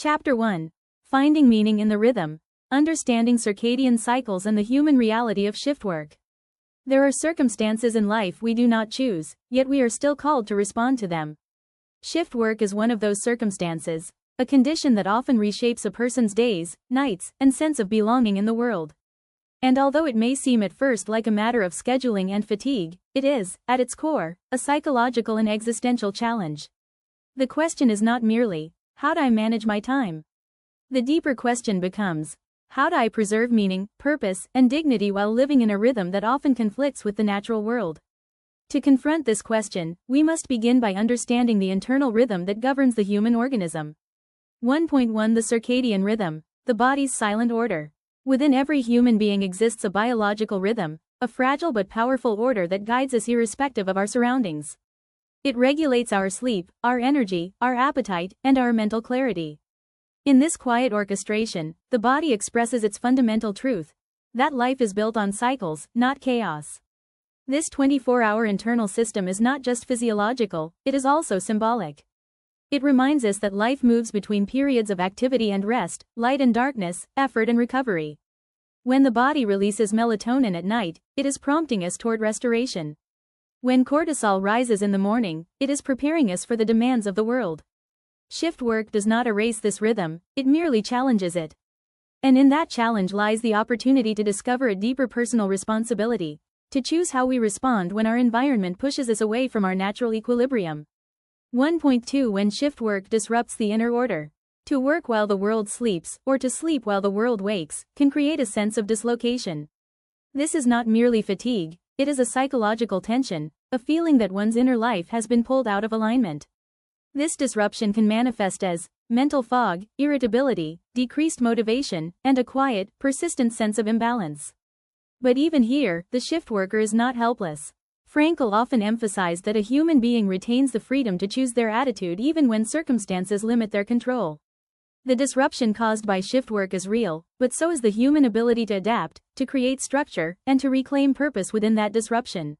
Chapter 1. Finding Meaning in the Rhythm. Understanding Circadian Cycles and the Human Reality of Shift Work. There are circumstances in life we do not choose, yet we are still called to respond to them. Shift work is one of those circumstances, a condition that often reshapes a person's days, nights, and sense of belonging in the world. And although it may seem at first like a matter of scheduling and fatigue, it is, at its core, a psychological and existential challenge. The question is not merely, how do I manage my time? The deeper question becomes, how do I preserve meaning, purpose, and dignity while living in a rhythm that often conflicts with the natural world? To confront this question, we must begin by understanding the internal rhythm that governs the human organism. 1.1 The circadian rhythm, the body's silent order. Within every human being exists a biological rhythm, a fragile but powerful order that guides us irrespective of our surroundings. It regulates our sleep, our energy, our appetite, and our mental clarity. In this quiet orchestration, the body expresses its fundamental truth, that life is built on cycles, not chaos. This 24-hour internal system is not just physiological, it is also symbolic. It reminds us that life moves between periods of activity and rest, light and darkness, effort and recovery. When the body releases melatonin at night, it is prompting us toward restoration. When cortisol rises in the morning, it is preparing us for the demands of the world. Shift work does not erase this rhythm, it merely challenges it. And in that challenge lies the opportunity to discover a deeper personal responsibility, to choose how we respond when our environment pushes us away from our natural equilibrium. 1.2 When shift work disrupts the inner order. To work while the world sleeps, or to sleep while the world wakes, can create a sense of dislocation. This is not merely fatigue, it is a psychological tension, a feeling that one's inner life has been pulled out of alignment. This disruption can manifest as mental fog, irritability, decreased motivation, and a quiet, persistent sense of imbalance. But even here, the shift worker is not helpless. Frankl often emphasized that a human being retains the freedom to choose their attitude even when circumstances limit their control. The disruption caused by shift work is real, but so is the human ability to adapt, to create structure, and to reclaim purpose within that disruption.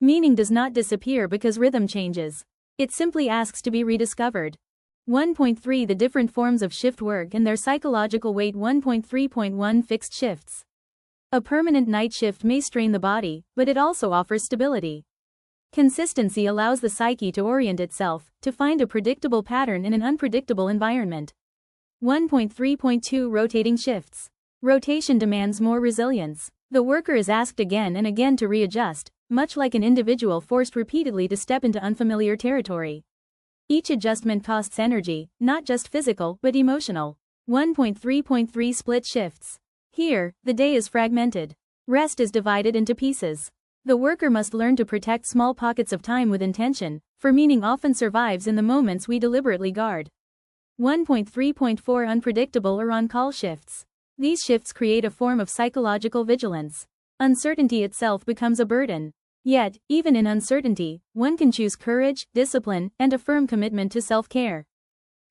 Meaning does not disappear because rhythm changes. It simply asks to be rediscovered. 1.3 The different forms of shift work and their psychological weight. 1.3.1 Fixed shifts. A permanent night shift may strain the body, but it also offers stability. Consistency allows the psyche to orient itself, to find a predictable pattern in an unpredictable environment. 1.3.2 Rotating shifts. Rotation demands more resilience. The worker is asked again and again to readjust, much like an individual forced repeatedly to step into unfamiliar territory. Each adjustment costs energy, not just physical but emotional. 1.3.3 Split shifts. Here, the day is fragmented. Rest is divided into pieces. The worker must learn to protect small pockets of time with intention, for meaning often survives in the moments we deliberately guard. 1.3.4 Unpredictable or on-call shifts. These shifts create a form of psychological vigilance. Uncertainty itself becomes a burden. Yet, even in uncertainty, one can choose courage, discipline, and a firm commitment to self-care.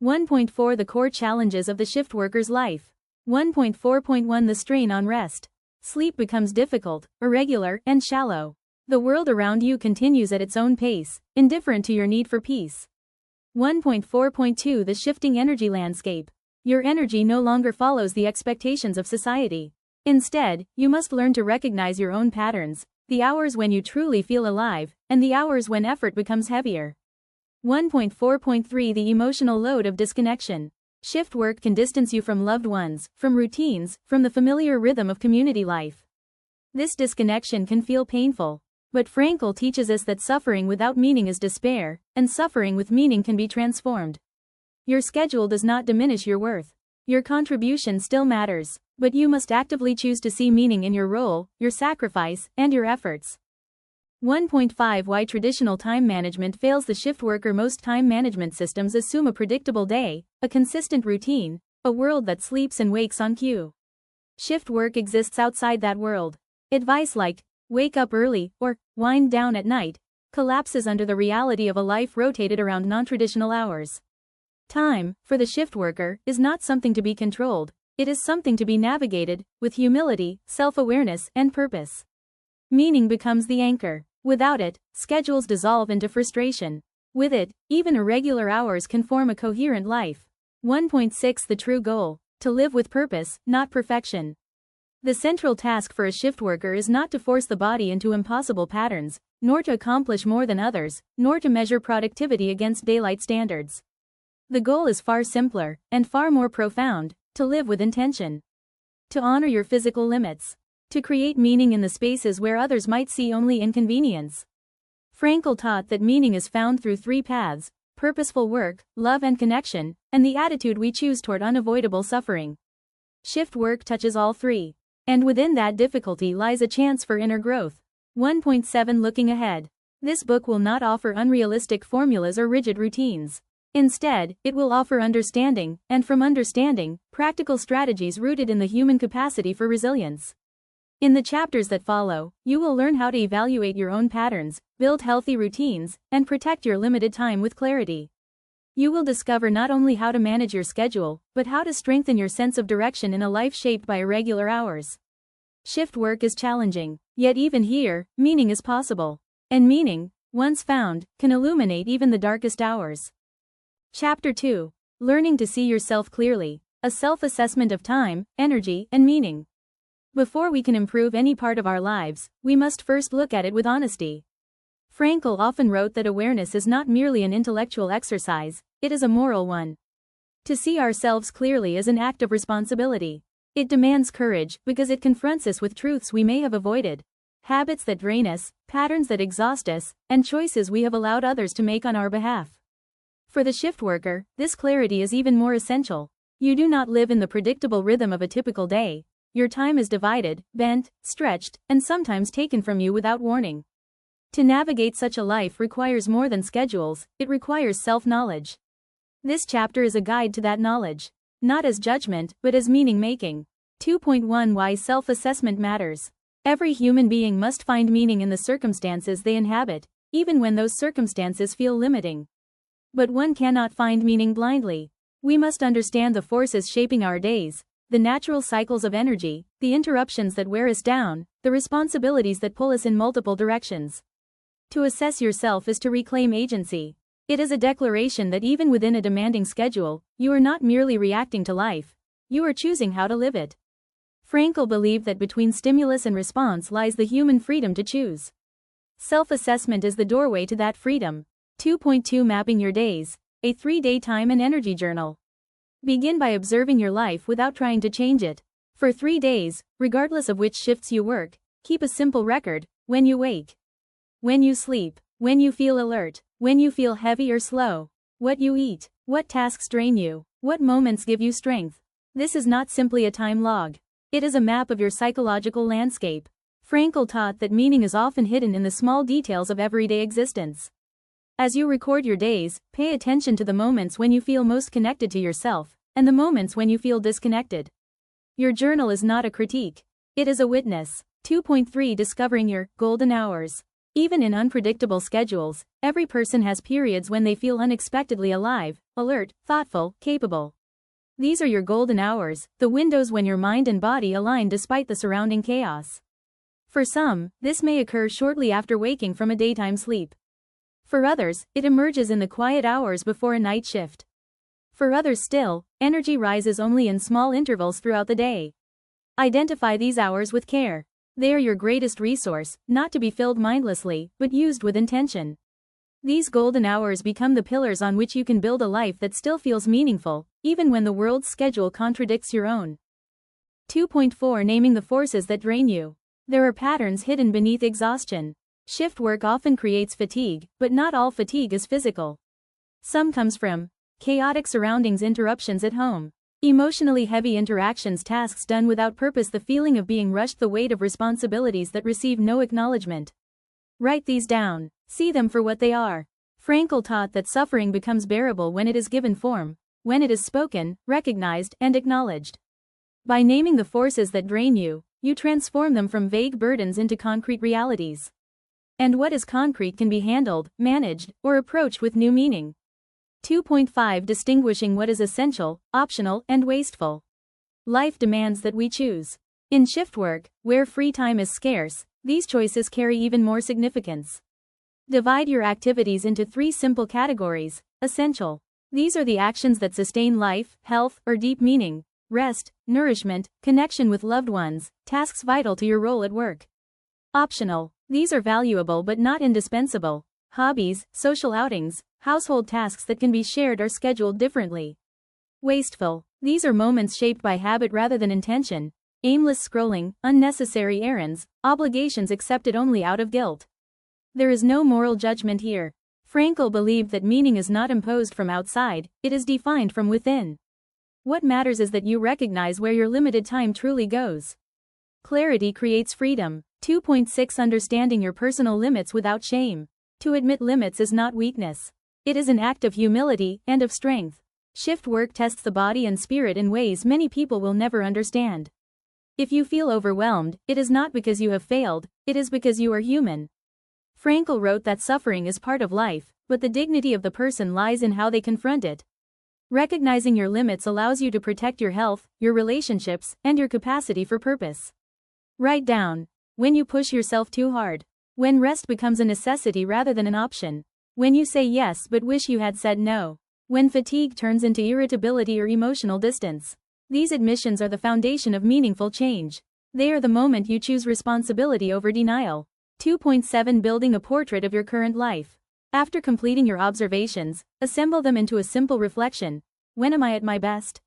1.4 The core challenges of the shift worker's life. 1.4.1 The strain on rest. Sleep becomes difficult, irregular, and shallow. The world around you continues at its own pace, indifferent to your need for peace. 1.4.2 The shifting energy landscape. Your energy no longer follows the expectations of society. Instead, you must learn to recognize your own patterns, the hours when you truly feel alive, and the hours when effort becomes heavier. 1.4.3 The emotional load of disconnection. Shift work can distance you from loved ones, from routines, from the familiar rhythm of community life. This disconnection can feel painful. But Frankl teaches us that suffering without meaning is despair, and suffering with meaning can be transformed. Your schedule does not diminish your worth. Your contribution still matters, but you must actively choose to see meaning in your role, your sacrifice, and your efforts. 1.5 Why traditional time management fails the shift worker. Most time management systems assume a predictable day, a consistent routine, a world that sleeps and wakes on cue. Shift work exists outside that world. Advice like, wake up early, or wind down at night, collapses under the reality of a life rotated around non-traditional hours. Time, for the shift worker, is not something to be controlled, it is something to be navigated, with humility, self-awareness, and purpose. Meaning becomes the anchor. Without it, schedules dissolve into frustration. With it, even irregular hours can form a coherent life. 1.6 The true goal: to live with purpose, not perfection. The central task for a shift worker is not to force the body into impossible patterns, nor to accomplish more than others, nor to measure productivity against daylight standards. The goal is far simpler, and far more profound: to live with intention. To honor your physical limits. To create meaning in the spaces where others might see only inconvenience. Frankl taught that meaning is found through three paths: purposeful work, love and connection, and the attitude we choose toward unavoidable suffering. Shift work touches all three. And within that difficulty lies a chance for inner growth. 1.7 Looking ahead. This book will not offer unrealistic formulas or rigid routines. Instead, it will offer understanding, and from understanding, practical strategies rooted in the human capacity for resilience. In the chapters that follow, you will learn how to evaluate your own patterns, build healthy routines, and protect your limited time with clarity. You will discover not only how to manage your schedule, but how to strengthen your sense of direction in a life shaped by irregular hours. Shift work is challenging, yet even here, meaning is possible. And meaning, once found, can illuminate even the darkest hours. Chapter 2. Learning to see yourself clearly: a self-assessment of time, energy, and meaning. Before we can improve any part of our lives, we must first look at it with honesty. Frankl often wrote that awareness is not merely an intellectual exercise, it is a moral one. To see ourselves clearly is an act of responsibility. It demands courage, because it confronts us with truths we may have avoided, habits that drain us, patterns that exhaust us, and choices we have allowed others to make on our behalf. For the shift worker, this clarity is even more essential. You do not live in the predictable rhythm of a typical day. Your time is divided, bent, stretched, and sometimes taken from you without warning. To navigate such a life requires more than schedules, it requires self-knowledge. This chapter is a guide to that knowledge. Not as judgment, but as meaning-making. 2.1 Why self-assessment matters. Every human being must find meaning in the circumstances they inhabit, even when those circumstances feel limiting. But one cannot find meaning blindly. We must understand the forces shaping our days, the natural cycles of energy, the interruptions that wear us down, the responsibilities that pull us in multiple directions. To assess yourself is to reclaim agency. It is a declaration that even within a demanding schedule, you are not merely reacting to life, you are choosing how to live it. Frankl believed that between stimulus and response lies the human freedom to choose. Self-assessment is the doorway to that freedom. 2.2 Mapping your days: a 3-day time and energy journal. Begin by observing your life without trying to change it. For 3 days, regardless of which shifts you work, keep a simple record: when you wake, when you sleep, when you feel alert, when you feel heavy or slow, what you eat, what tasks drain you, what moments give you strength. This is not simply a time log. It is a map of your psychological landscape. Frankl taught that meaning is often hidden in the small details of everyday existence. As you record your days, pay attention to the moments when you feel most connected to yourself, and the moments when you feel disconnected. Your journal is not a critique. It is a witness. 2.3 Discovering your golden hours. Even in unpredictable schedules, every person has periods when they feel unexpectedly alive, alert, thoughtful, capable. These are your golden hours, the windows when your mind and body align despite the surrounding chaos. For some, this may occur shortly after waking from a daytime sleep. For others, it emerges in the quiet hours before a night shift. For others still, energy rises only in small intervals throughout the day. Identify these hours with care. They are your greatest resource, not to be filled mindlessly, but used with intention. These golden hours become the pillars on which you can build a life that still feels meaningful, even when the world's schedule contradicts your own. 2.4 Naming the forces that drain you. There are patterns hidden beneath exhaustion. Shift work often creates fatigue, but not all fatigue is physical. Some comes from chaotic surroundings, interruptions at home, emotionally heavy interactions, tasks done without purpose, the feeling of being rushed, the weight of responsibilities that receive no acknowledgement. Write these down. See them for what they are. Frankl taught that suffering becomes bearable when it is given form, when it is spoken, recognized, and acknowledged. By naming the forces that drain you, you transform them from vague burdens into concrete realities. And what is concrete can be handled, managed, or approached with new meaning. 2.5 Distinguishing what is essential, optional, and wasteful. Life demands that we choose. In shift work, where free time is scarce, these choices carry even more significance. Divide your activities into 3 simple categories: essential, These are the actions that sustain life, health, or deep meaning: rest, nourishment, connection with loved ones, tasks vital to your role at work. Optional. These are valuable but not indispensable: hobbies, social outings, household tasks that can be shared or scheduled differently. Wasteful. These are moments shaped by habit rather than intention: aimless scrolling, unnecessary errands, obligations accepted only out of guilt. There is no moral judgment here. Frankl believed that meaning is not imposed from outside, it is defined from within. What matters is that you recognize where your limited time truly goes. Clarity creates freedom. 2.6 Understanding your personal limits without shame. To admit limits is not weakness. It is an act of humility and of strength. Shift work tests the body and spirit in ways many people will never understand. If you feel overwhelmed, it is not because you have failed, it is because you are human. Frankl wrote that suffering is part of life, but the dignity of the person lies in how they confront it. Recognizing your limits allows you to protect your health, your relationships, and your capacity for purpose. Write down: when you push yourself too hard. When rest becomes a necessity rather than an option. When you say yes but wish you had said no. When fatigue turns into irritability or emotional distance. These admissions are the foundation of meaningful change. They are the moment you choose responsibility over denial. 2.7 Building a portrait of your current life. After completing your observations, assemble them into a simple reflection. When am I at my best?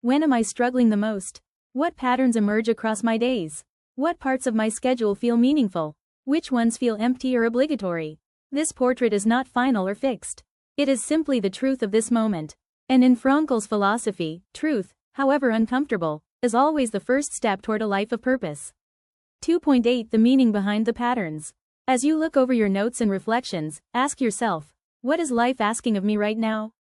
When am I struggling the most? What patterns emerge across my days? What parts of my schedule feel meaningful? Which ones feel empty or obligatory? This portrait is not final or fixed. It is simply the truth of this moment. And in Frankl's philosophy, truth, however uncomfortable, is always the first step toward a life of purpose. 2.8 The meaning behind the patterns. As you look over your notes and reflections, ask yourself, what is life asking of me right now?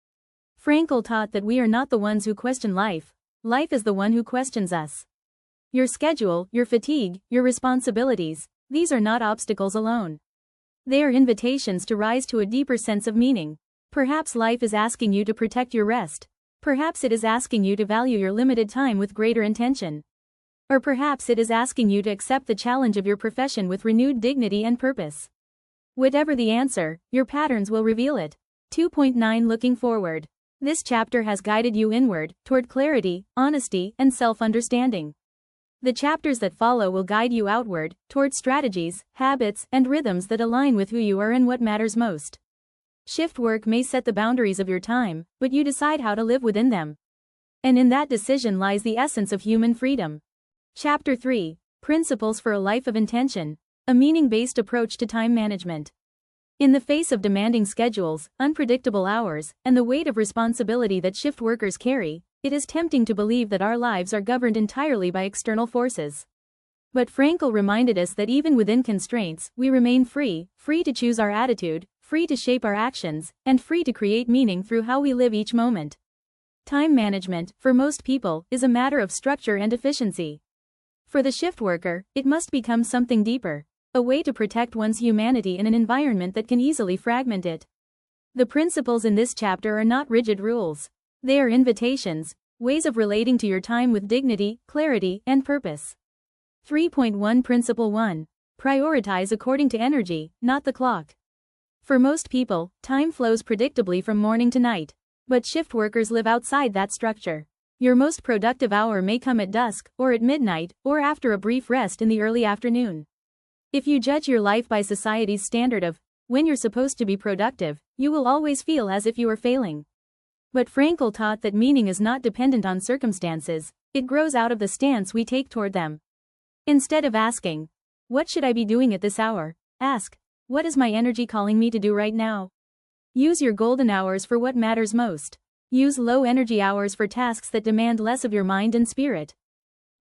Frankl taught that we are not the ones who question life. Life is the one who questions us. Your schedule, your fatigue, your responsibilities, these are not obstacles alone. They are invitations to rise to a deeper sense of meaning. Perhaps life is asking you to protect your rest. Perhaps it is asking you to value your limited time with greater intention. Or perhaps it is asking you to accept the challenge of your profession with renewed dignity and purpose. Whatever the answer, your patterns will reveal it. 2.9 Looking forward. This chapter has guided you inward, toward clarity, honesty, and self-understanding. The chapters that follow will guide you outward, toward strategies, habits, and rhythms that align with who you are and what matters most. Shift work may set the boundaries of your time, but you decide how to live within them. And in that decision lies the essence of human freedom. Chapter 3. Principles for a Life of Intention. A meaning-based approach to time management. In the face of demanding schedules, unpredictable hours, and the weight of responsibility that shift workers carry, it is tempting to believe that our lives are governed entirely by external forces. But Frankl reminded us that even within constraints, we remain free to choose our attitude, free to shape our actions, and free to create meaning through how we live each moment. Time management, for most people, is a matter of structure and efficiency. For the shift worker, it must become something deeper, a way to protect one's humanity in an environment that can easily fragment it. The principles in this chapter are not rigid rules. They are invitations, ways of relating to your time with dignity, clarity, and purpose. 3.1 Principle 1. Prioritize according to energy, not the clock. For most people, time flows predictably from morning to night. But shift workers live outside that structure. Your most productive hour may come at dusk, or at midnight, or after a brief rest in the early afternoon. If you judge your life by society's standard of when you're supposed to be productive, you will always feel as if you are failing. But Frankl taught that meaning is not dependent on circumstances, it grows out of the stance we take toward them. Instead of asking, what should I be doing at this hour? Ask, what is my energy calling me to do right now? Use your golden hours for what matters most. Use low-energy hours for tasks that demand less of your mind and spirit.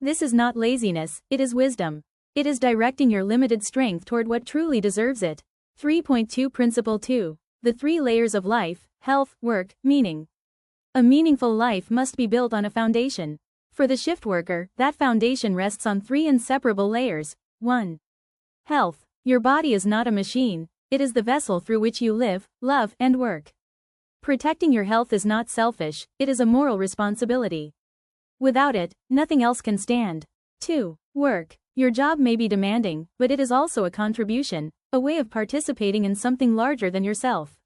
This is not laziness, it is wisdom. It is directing your limited strength toward what truly deserves it. 3.2 Principle 2. The 3 layers of life: health, work, meaning. A meaningful life must be built on a foundation. For the shift worker, that foundation rests on 3 inseparable layers. 1. Health. Your body is not a machine, it is the vessel through which you live, love, and work. Protecting your health is not selfish, it is a moral responsibility. Without it, nothing else can stand. 2. Work. Your job may be demanding, but it is also a contribution, a way of participating in something larger than yourself.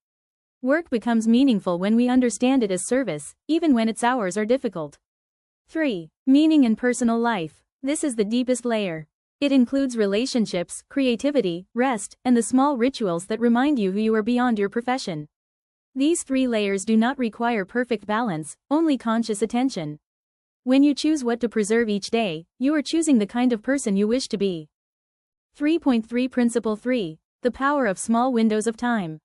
Work becomes meaningful when we understand it as service, even when its hours are difficult. 3. Meaning in personal life. This is the deepest layer. It includes relationships, creativity, rest, and the small rituals that remind you who you are beyond your profession. These 3 layers do not require perfect balance, only conscious attention. When you choose what to preserve each day, you are choosing the kind of person you wish to be. 3.3 Principle 3. The power of small windows of time.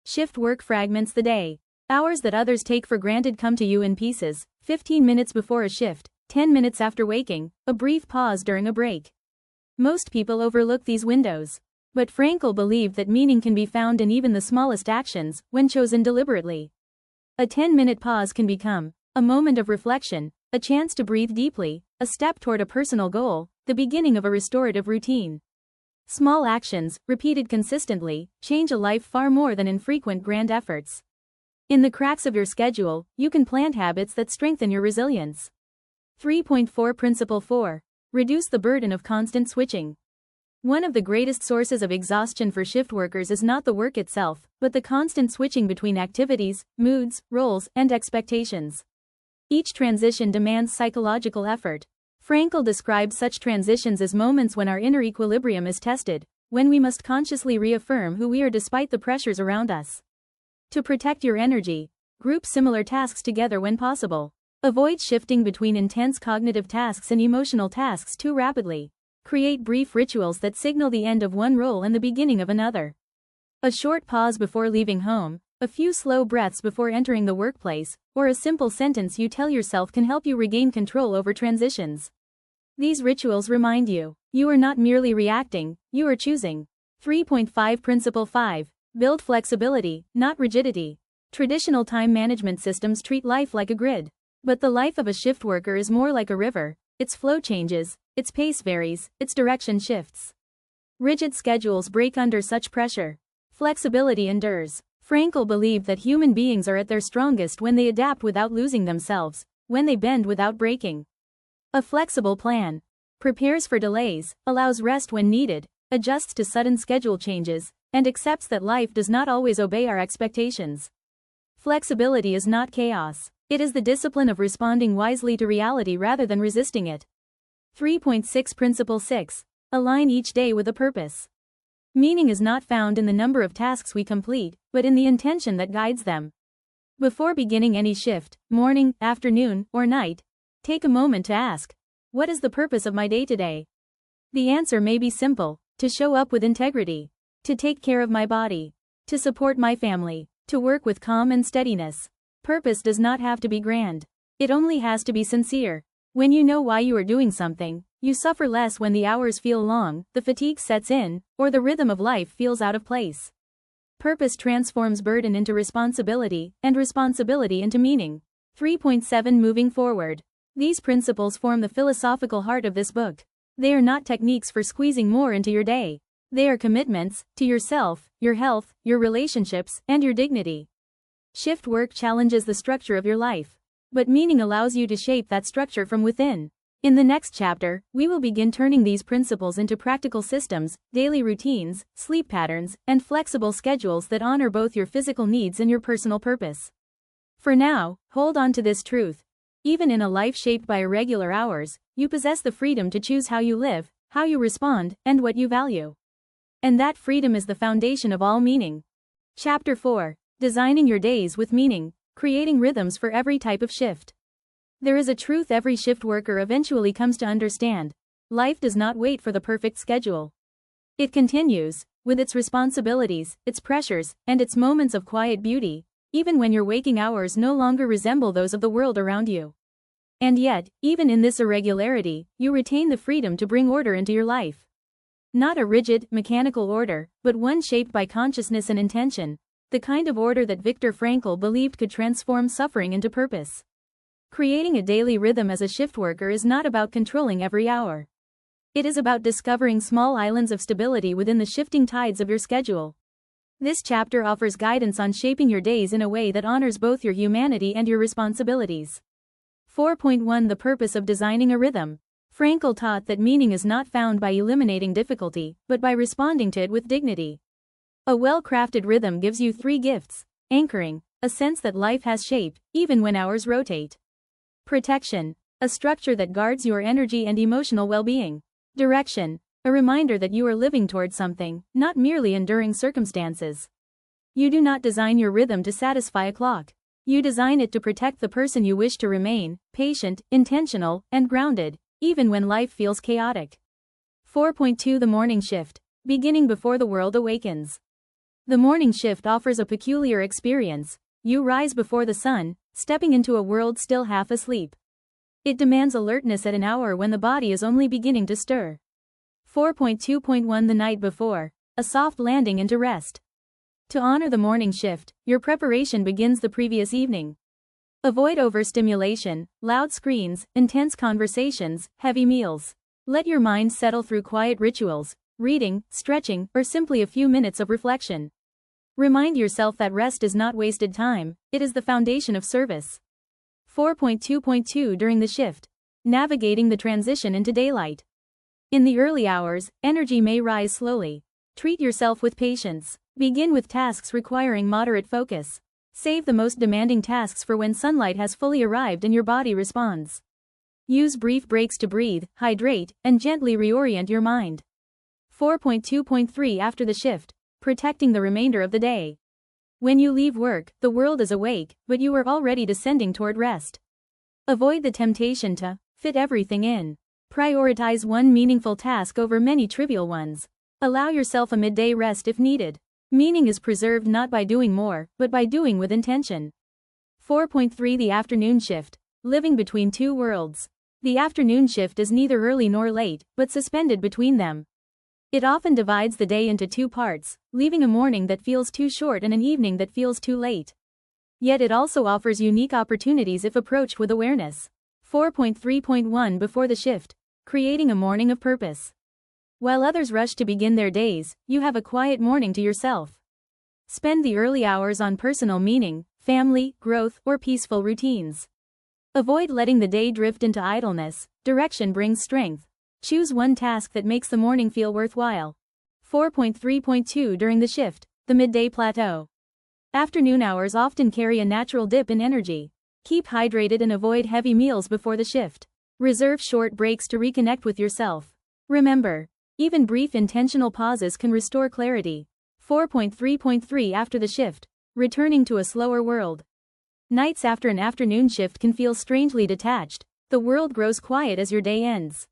Shift work fragments the day. Hours that others take for granted come to you in pieces: 15 minutes before a shift, 10 minutes after waking, a brief pause during a break. Most people overlook these windows. But Frankl believed that meaning can be found in even the smallest actions, when chosen deliberately. A 10-minute pause can become a moment of reflection, a chance to breathe deeply, a step toward a personal goal, the beginning of a restorative routine. Small actions, repeated consistently, change a life far more than infrequent grand efforts. In the cracks of your schedule, you can plant habits that strengthen your resilience. 3.4 Principle 4. Reduce the burden of constant switching. One of the greatest sources of exhaustion for shift workers is not the work itself, but the constant switching between activities, moods, roles, and expectations. Each transition demands psychological effort. Frankl described such transitions as moments when our inner equilibrium is tested, when we must consciously reaffirm who we are despite the pressures around us. To protect your energy, group similar tasks together when possible. Avoid shifting between intense cognitive tasks and emotional tasks too rapidly. Create brief rituals that signal the end of one role and the beginning of another. A short pause before leaving home, a few slow breaths before entering the workplace, or a simple sentence you tell yourself can help you regain control over transitions. These rituals remind you, you are not merely reacting, you are choosing. 3.5 Principle 5. Build flexibility, not rigidity. Traditional time management systems treat life like a grid. But the life of a shift worker is more like a river. Its flow changes, its pace varies, its direction shifts. Rigid schedules break under such pressure. Flexibility endures. Frankl believed that human beings are at their strongest when they adapt without losing themselves, when they bend without breaking. A flexible plan prepares for delays, allows rest when needed, adjusts to sudden schedule changes, and accepts that life does not always obey our expectations. Flexibility is not chaos. It is the discipline of responding wisely to reality rather than resisting it. 3.6 Principle 6. Align each day with a purpose. Meaning is not found in the number of tasks we complete, but in the intention that guides them. Before beginning any shift, morning, afternoon, or night, take a moment to ask, what is the purpose of my day today? The answer may be simple: to show up with integrity, to take care of my body, to support my family, to work with calm and steadiness. Purpose does not have to be grand. It only has to be sincere. When you know why you are doing something, you suffer less when the hours feel long, the fatigue sets in, or the rhythm of life feels out of place. Purpose transforms burden into responsibility, and responsibility into meaning. 3.7 Moving forward. These principles form the philosophical heart of this book. They are not techniques for squeezing more into your day. They are commitments to yourself, your health, your relationships, and your dignity. Shift work challenges the structure of your life. But meaning allows you to shape that structure from within. In the next chapter, we will begin turning these principles into practical systems, daily routines, sleep patterns, and flexible schedules that honor both your physical needs and your personal purpose. For now, hold on to this truth. Even in a life shaped by irregular hours, you possess the freedom to choose how you live, how you respond, and what you value. And that freedom is the foundation of all meaning. Chapter 4. Designing your days with meaning, creating rhythms for every type of shift. There is a truth every shift worker eventually comes to understand. Life does not wait for the perfect schedule. It continues, with its responsibilities, its pressures, and its moments of quiet beauty, even when your waking hours no longer resemble those of the world around you. And yet, even in this irregularity, you retain the freedom to bring order into your life. Not a rigid, mechanical order, but one shaped by consciousness and intention. The kind of order that Viktor Frankl believed could transform suffering into purpose. Creating a daily rhythm as a shift worker is not about controlling every hour. It is about discovering small islands of stability within the shifting tides of your schedule. This chapter offers guidance on shaping your days in a way that honors both your humanity and your responsibilities. 4.1 The purpose of designing a rhythm. Frankl taught that meaning is not found by eliminating difficulty, but by responding to it with dignity. A well-crafted rhythm gives you 3 gifts: Anchoring, a sense that life has shape, even when hours rotate. Protection, a structure that guards your energy and emotional well-being. Direction, a reminder that you are living towards something, not merely enduring circumstances. You do not design your rhythm to satisfy a clock. You design it to protect the person you wish to remain, patient, intentional, and grounded, even when life feels chaotic. 4.2 The morning shift, beginning before the world awakens. The morning shift offers a peculiar experience. You rise before the sun, stepping into a world still half asleep. It demands alertness at an hour when the body is only beginning to stir. 4.2.1 The night before, a soft landing into rest. To honor the morning shift, your preparation begins the previous evening. Avoid overstimulation, loud screens, intense conversations, heavy meals. Let your mind settle through quiet rituals, reading, stretching, or simply a few minutes of reflection. Remind yourself that rest is not wasted time, it is the foundation of service. 4.2.2 During the shift, navigating the transition into daylight. In the early hours, energy may rise slowly. Treat yourself with patience. Begin with tasks requiring moderate focus. Save the most demanding tasks for when sunlight has fully arrived and your body responds. Use brief breaks to breathe, hydrate, and gently reorient your mind. 4.2.3 After the shift, protecting the remainder of the day. When you leave work, the world is awake, but you are already descending toward rest. Avoid the temptation to fit everything in. Prioritize one meaningful task over many trivial ones. Allow yourself a midday rest if needed. Meaning is preserved not by doing more, but by doing with intention. 4.3 The afternoon shift, living between two worlds. The afternoon shift is neither early nor late, but suspended between them. It often divides the day into two parts, leaving a morning that feels too short and an evening that feels too late. Yet it also offers unique opportunities if approached with awareness. 4.3.1 Before the shift, creating a morning of purpose. While others rush to begin their days, you have a quiet morning to yourself. Spend the early hours on personal meaning, family, growth, or peaceful routines. Avoid letting the day drift into idleness. Direction brings strength. Choose one task that makes the morning feel worthwhile. 4.3.2 During the shift, the midday plateau. Afternoon hours often carry a natural dip in energy. Keep hydrated and avoid heavy meals before the shift. Reserve short breaks to reconnect with yourself. Remember, even brief intentional pauses can restore clarity. 4.3.3 After the shift, returning to a slower world. Nights after an afternoon shift can feel strangely detached. The world grows quiet as your day ends.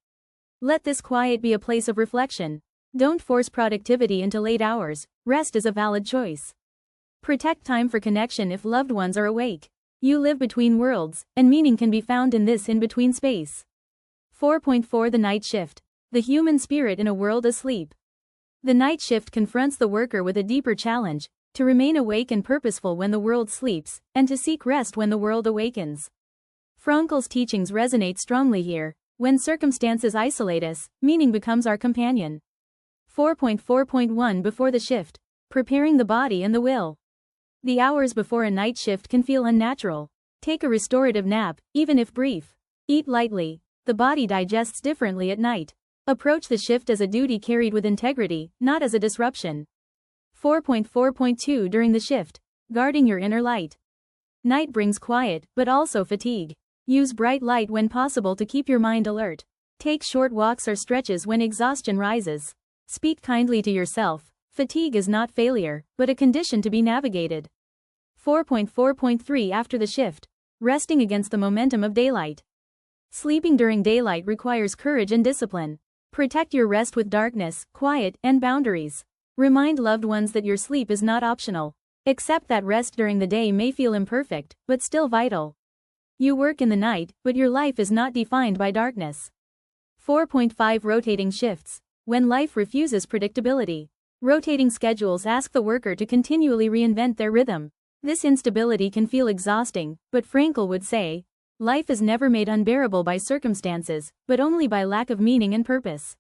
Let this quiet be a place of reflection. Don't force productivity into late hours. Rest is a valid choice. Protect time for connection if loved ones are awake. You live between worlds, and meaning can be found in this in-between space. 4.4 The night shift, the human spirit in a world asleep. The night shift confronts the worker with a deeper challenge, to remain awake and purposeful when the world sleeps, and to seek rest when the world awakens. Frankl's teachings resonate strongly here. When circumstances isolate us, meaning becomes our companion. 4.4.1 Before the shift, preparing the body and the will. The hours before a night shift can feel unnatural. Take a restorative nap, even if brief. Eat lightly. The body digests differently at night. Approach the shift as a duty carried with integrity, not as a disruption. 4.4.2 During the shift, guarding your inner light. Night brings quiet, but also fatigue. Use bright light when possible to keep your mind alert. Take short walks or stretches when exhaustion rises. Speak kindly to yourself. Fatigue is not failure, but a condition to be navigated. 4.4.3 After the shift, resting against the momentum of daylight. Sleeping during daylight requires courage and discipline. Protect your rest with darkness, quiet, and boundaries. Remind loved ones that your sleep is not optional. Accept that rest during the day may feel imperfect, but still vital. You work in the night, but your life is not defined by darkness. 4.5 Rotating shifts, when life refuses predictability. Rotating schedules ask the worker to continually reinvent their rhythm. This instability can feel exhausting, but Frankl would say, life is never made unbearable by circumstances, but only by lack of meaning and purpose.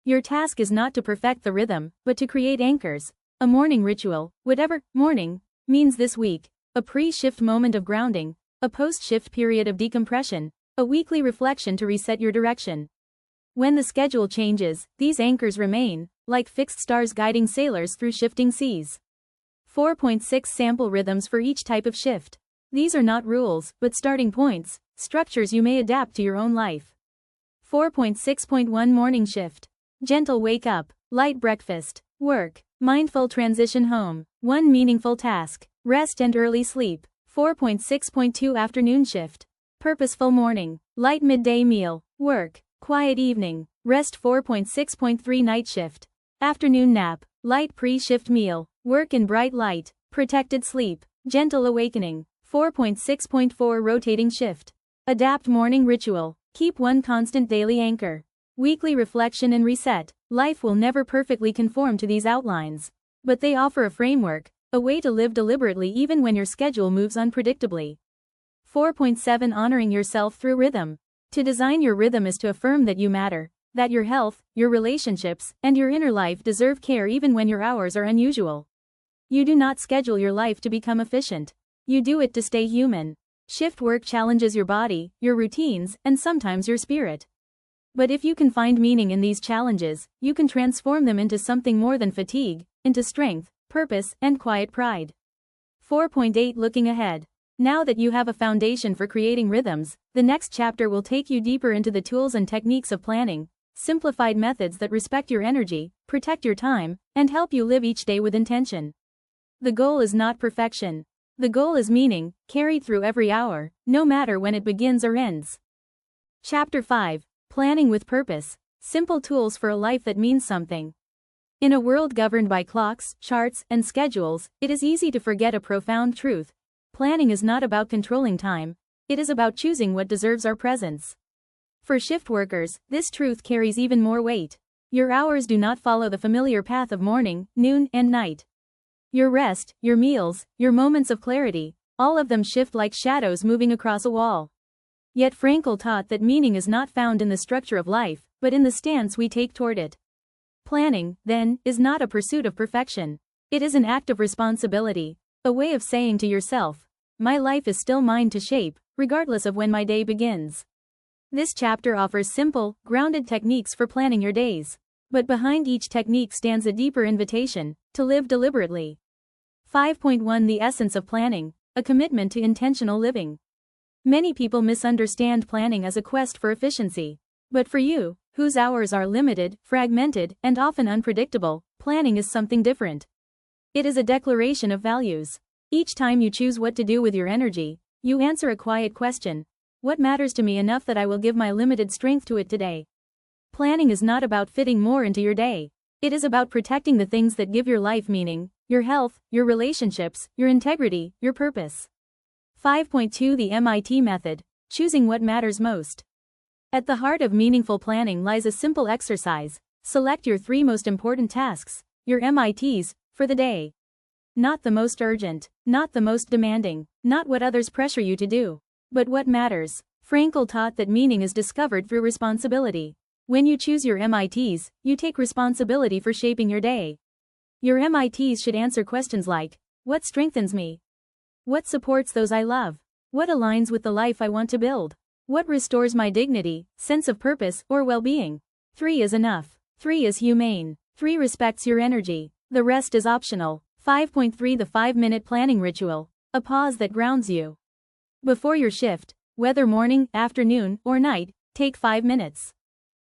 Your task is not to perfect the rhythm, but to create anchors. A morning ritual, whatever morning means this week, a pre-shift moment of grounding, a post-shift period of decompression, a weekly reflection to reset your direction. When the schedule changes, these anchors remain, like fixed stars guiding sailors through shifting seas. 4.6 Sample rhythms for each type of shift. These are not rules, but starting points, structures you may adapt to your own life. 4.6.1 Morning shift. Gentle wake up, light breakfast, work, mindful transition home, one meaningful task, rest and early sleep. 4.6.2 Afternoon shift. Purposeful morning, light midday meal, work, quiet evening, rest. 4.6.3 Night shift. Afternoon nap, light pre-shift meal, work in bright light, protected sleep, gentle awakening. 4.6.4 Rotating shift. Adapt morning ritual, keep one constant daily anchor. Weekly reflection and reset. Life will never perfectly conform to these outlines, but they offer a framework, a way to live deliberately even when your schedule moves unpredictably. 4.7 Honoring yourself through rhythm. To design your rhythm is to affirm that you matter, that your health, your relationships, and your inner life deserve care even when your hours are unusual. You do not schedule your life to become efficient. You do it to stay human. Shift work challenges your body, your routines, and sometimes your spirit. But if you can find meaning in these challenges, you can transform them into something more than fatigue, into strength, purpose, and quiet pride. 4.8 Looking ahead. Now that you have a foundation for creating rhythms, the next chapter will take you deeper into the tools and techniques of planning, simplified methods that respect your energy, protect your time, and help you live each day with intention. The goal is not perfection. The goal is meaning, carried through every hour, no matter when it begins or ends. Chapter 5. Planning with Purpose. Simple tools for a life that means something. In a world governed by clocks, charts, and schedules, it is easy to forget a profound truth. Planning is not about controlling time, it is about choosing what deserves our presence. For shift workers, this truth carries even more weight. Your hours do not follow the familiar path of morning, noon, and night. Your rest, your meals, your moments of clarity, all of them shift like shadows moving across a wall. Yet Frankl taught that meaning is not found in the structure of life, but in the stance we take toward it. Planning, then, is not a pursuit of perfection. It is an act of responsibility, a way of saying to yourself, my life is still mine to shape, regardless of when my day begins. This chapter offers simple, grounded techniques for planning your days. But behind each technique stands a deeper invitation, to live deliberately. 5.1 The essence of planning, a commitment to intentional living. Many people misunderstand planning as a quest for efficiency. But for you, whose hours are limited, fragmented, and often unpredictable, planning is something different. It is a declaration of values. Each time you choose what to do with your energy, you answer a quiet question. What matters to me enough that I will give my limited strength to it today? Planning is not about fitting more into your day. It is about protecting the things that give your life meaning, your health, your relationships, your integrity, your purpose. 5.2 The MIT method, choosing what matters most. At the heart of meaningful planning lies a simple exercise. Select your 3 most important tasks, your MITs, for the day. Not the most urgent, not the most demanding, not what others pressure you to do, but what matters. Frankl taught that meaning is discovered through responsibility. When you choose your MITs, you take responsibility for shaping your day. Your MITs should answer questions like, what strengthens me? What supports those I love? What aligns with the life I want to build? What restores my dignity, sense of purpose, or well-being? 3 is enough. 3 is humane. 3 respects your energy. The rest is optional. 5.3 The 5-minute planning ritual, a pause that grounds you. Before your shift, whether morning, afternoon, or night, take 5 minutes.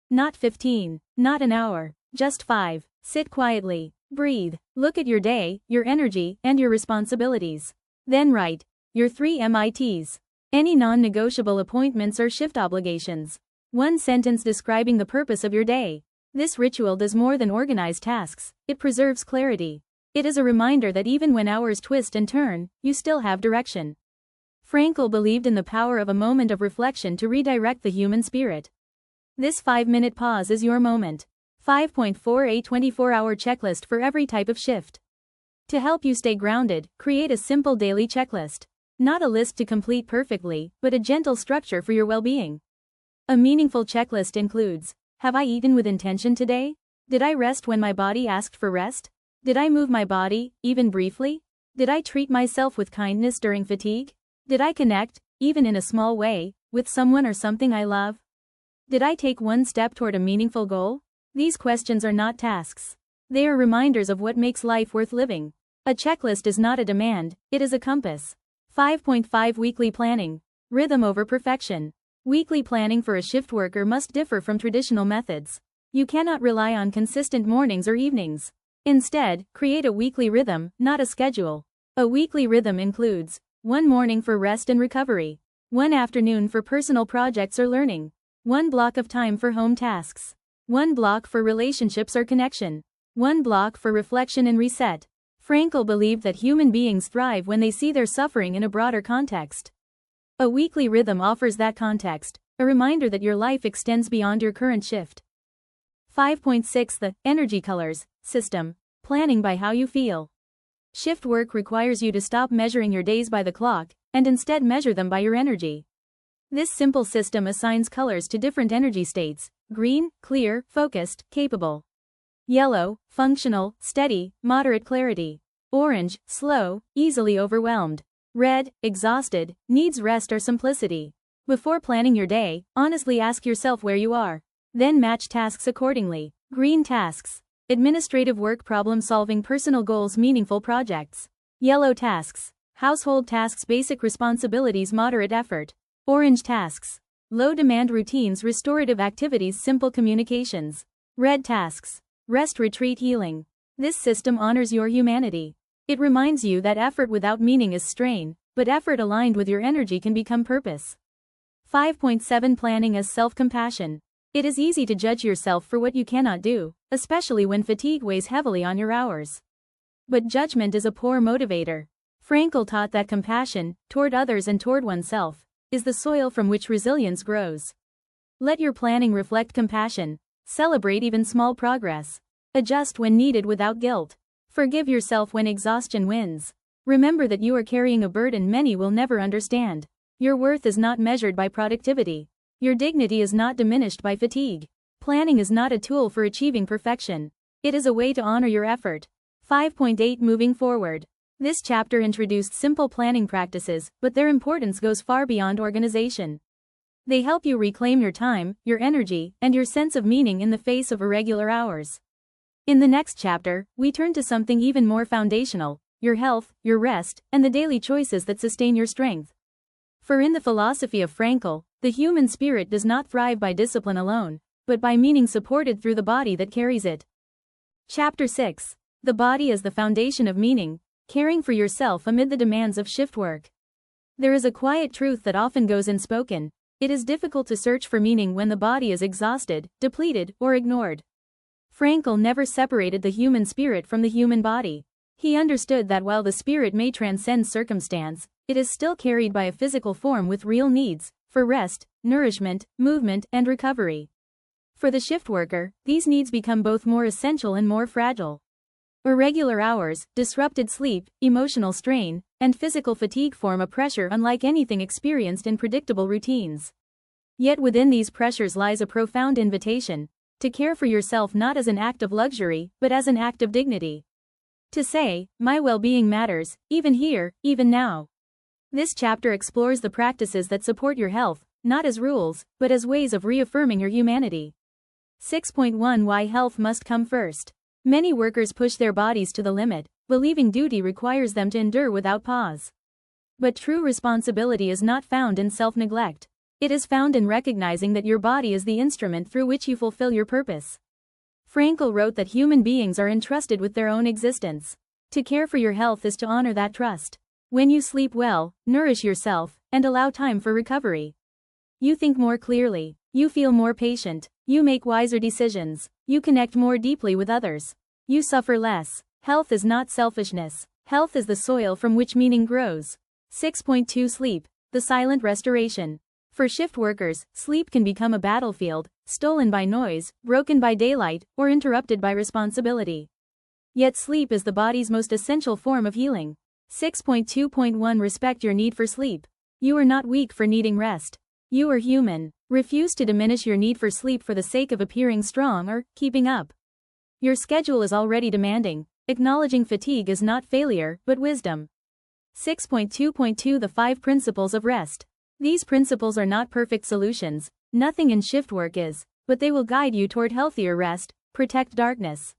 Not 15, not an hour, just 5. Sit quietly, breathe, look at your day, your energy, and your responsibilities. Then write your 3 MITs. Any non-negotiable appointments or shift obligations. 1 sentence describing the purpose of your day. This ritual does more than organize tasks, it preserves clarity. It is a reminder that even when hours twist and turn, you still have direction. Frankl believed in the power of a moment of reflection to redirect the human spirit. This 5-minute pause is your moment. 5.4 A 24-hour checklist for every type of shift. To help you stay grounded, create a simple daily checklist. Not a list to complete perfectly, but a gentle structure for your well-being. A meaningful checklist includes, have I eaten with intention today? Did I rest when my body asked for rest? Did I move my body, even briefly? Did I treat myself with kindness during fatigue? Did I connect, even in a small way, with someone or something I love? Did I take 1 step toward a meaningful goal? These questions are not tasks. They are reminders of what makes life worth living. A checklist is not a demand, it is a compass. 5.5 Weekly planning. Rhythm over perfection. Weekly planning for a shift worker must differ from traditional methods. You cannot rely on consistent mornings or evenings. Instead, create a weekly rhythm, not a schedule. A weekly rhythm includes 1 morning for rest and recovery, 1 afternoon for personal projects or learning, 1 block of time for home tasks, 1 block for relationships or connection, 1 block for reflection and reset. Frankl believed that human beings thrive when they see their suffering in a broader context. A weekly rhythm offers that context, a reminder that your life extends beyond your current shift. 5.6 The Energy Colors System. Planning by how you feel. Shift work requires you to stop measuring your days by the clock, and instead measure them by your energy. This simple system assigns colors to different energy states: green, clear, focused, capable; yellow, functional, steady, moderate clarity; orange, slow, easily overwhelmed; red, exhausted, needs rest or simplicity. Before planning your day, honestly ask yourself where you are. Then match tasks accordingly. Green tasks. Administrative work, problem solving, personal goals, meaningful projects. Yellow tasks. Household tasks, basic responsibilities, moderate effort. Orange tasks. Low demand routines, restorative activities, simple communications. Red tasks. Rest, retreat, healing. This system honors your humanity. It reminds you that effort without meaning is strain, but effort aligned with your energy can become purpose. 5.7 Planning as self-compassion. It is easy to judge yourself for what you cannot do, especially when fatigue weighs heavily on your hours. But judgment is a poor motivator. Frankl taught that compassion, toward others and toward oneself, is the soil from which resilience grows. Let your planning reflect compassion. Celebrate even small progress. Adjust when needed without guilt. Forgive yourself when exhaustion wins. Remember that you are carrying a burden many will never understand. Your worth is not measured by productivity. Your dignity is not diminished by fatigue. Planning is not a tool for achieving perfection. It is a way to honor your effort. 5.8 Moving forward. This chapter introduced simple planning practices, but their importance goes far beyond organization. They help you reclaim your time, your energy, and your sense of meaning in the face of irregular hours. In the next chapter, we turn to something even more foundational: your health, your rest, and the daily choices that sustain your strength. For in the philosophy of Frankl, the human spirit does not thrive by discipline alone, but by meaning supported through the body that carries it. Chapter 6. The body as the foundation of meaning. Caring for yourself amid the demands of shift work. There is a quiet truth that often goes unspoken: it is difficult to search for meaning when the body is exhausted, depleted, or ignored. Frankl never separated the human spirit from the human body. He understood that while the spirit may transcend circumstance, it is still carried by a physical form with real needs for rest, nourishment, movement, and recovery. For the shift worker, these needs become both more essential and more fragile. Irregular hours, disrupted sleep, emotional strain, and physical fatigue form a pressure unlike anything experienced in predictable routines. Yet within these pressures lies a profound invitation to care for yourself not as an act of luxury, but as an act of dignity. To say, my well-being matters, even here, even now. This chapter explores the practices that support your health, not as rules, but as ways of reaffirming your humanity. 6.1 Why health must come first. Many workers push their bodies to the limit, believing duty requires them to endure without pause. But true responsibility is not found in self-neglect. It is found in recognizing that your body is the instrument through which you fulfill your purpose. Frankl wrote that human beings are entrusted with their own existence. To care for your health is to honor that trust. When you sleep well, nourish yourself, and allow time for recovery, you think more clearly, you feel more patient, you make wiser decisions, you connect more deeply with others, you suffer less. Health is not selfishness. Health is the soil from which meaning grows. 6.2 Sleep, the silent restoration. For shift workers, sleep can become a battlefield, stolen by noise, broken by daylight, or interrupted by responsibility. Yet sleep is the body's most essential form of healing. 6.2.1 Respect your need for sleep. You are not weak for needing rest. You are human. Refuse to diminish your need for sleep for the sake of appearing strong or keeping up. Your schedule is already demanding. Acknowledging fatigue is not failure, but wisdom. 6.2.2 The 5 Principles of Rest. These principles are not perfect solutions, nothing in shift work is, but they will guide you toward healthier rest. Protect darkness.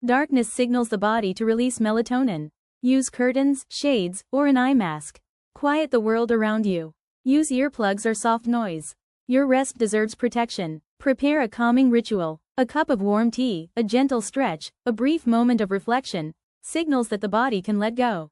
Darkness signals the body to release melatonin. Use curtains, shades, or an eye mask. Quiet the world around you. Use earplugs or soft noise. Your rest deserves protection. Prepare a calming ritual. A cup of warm tea, a gentle stretch, a brief moment of reflection, signals that the body can let go.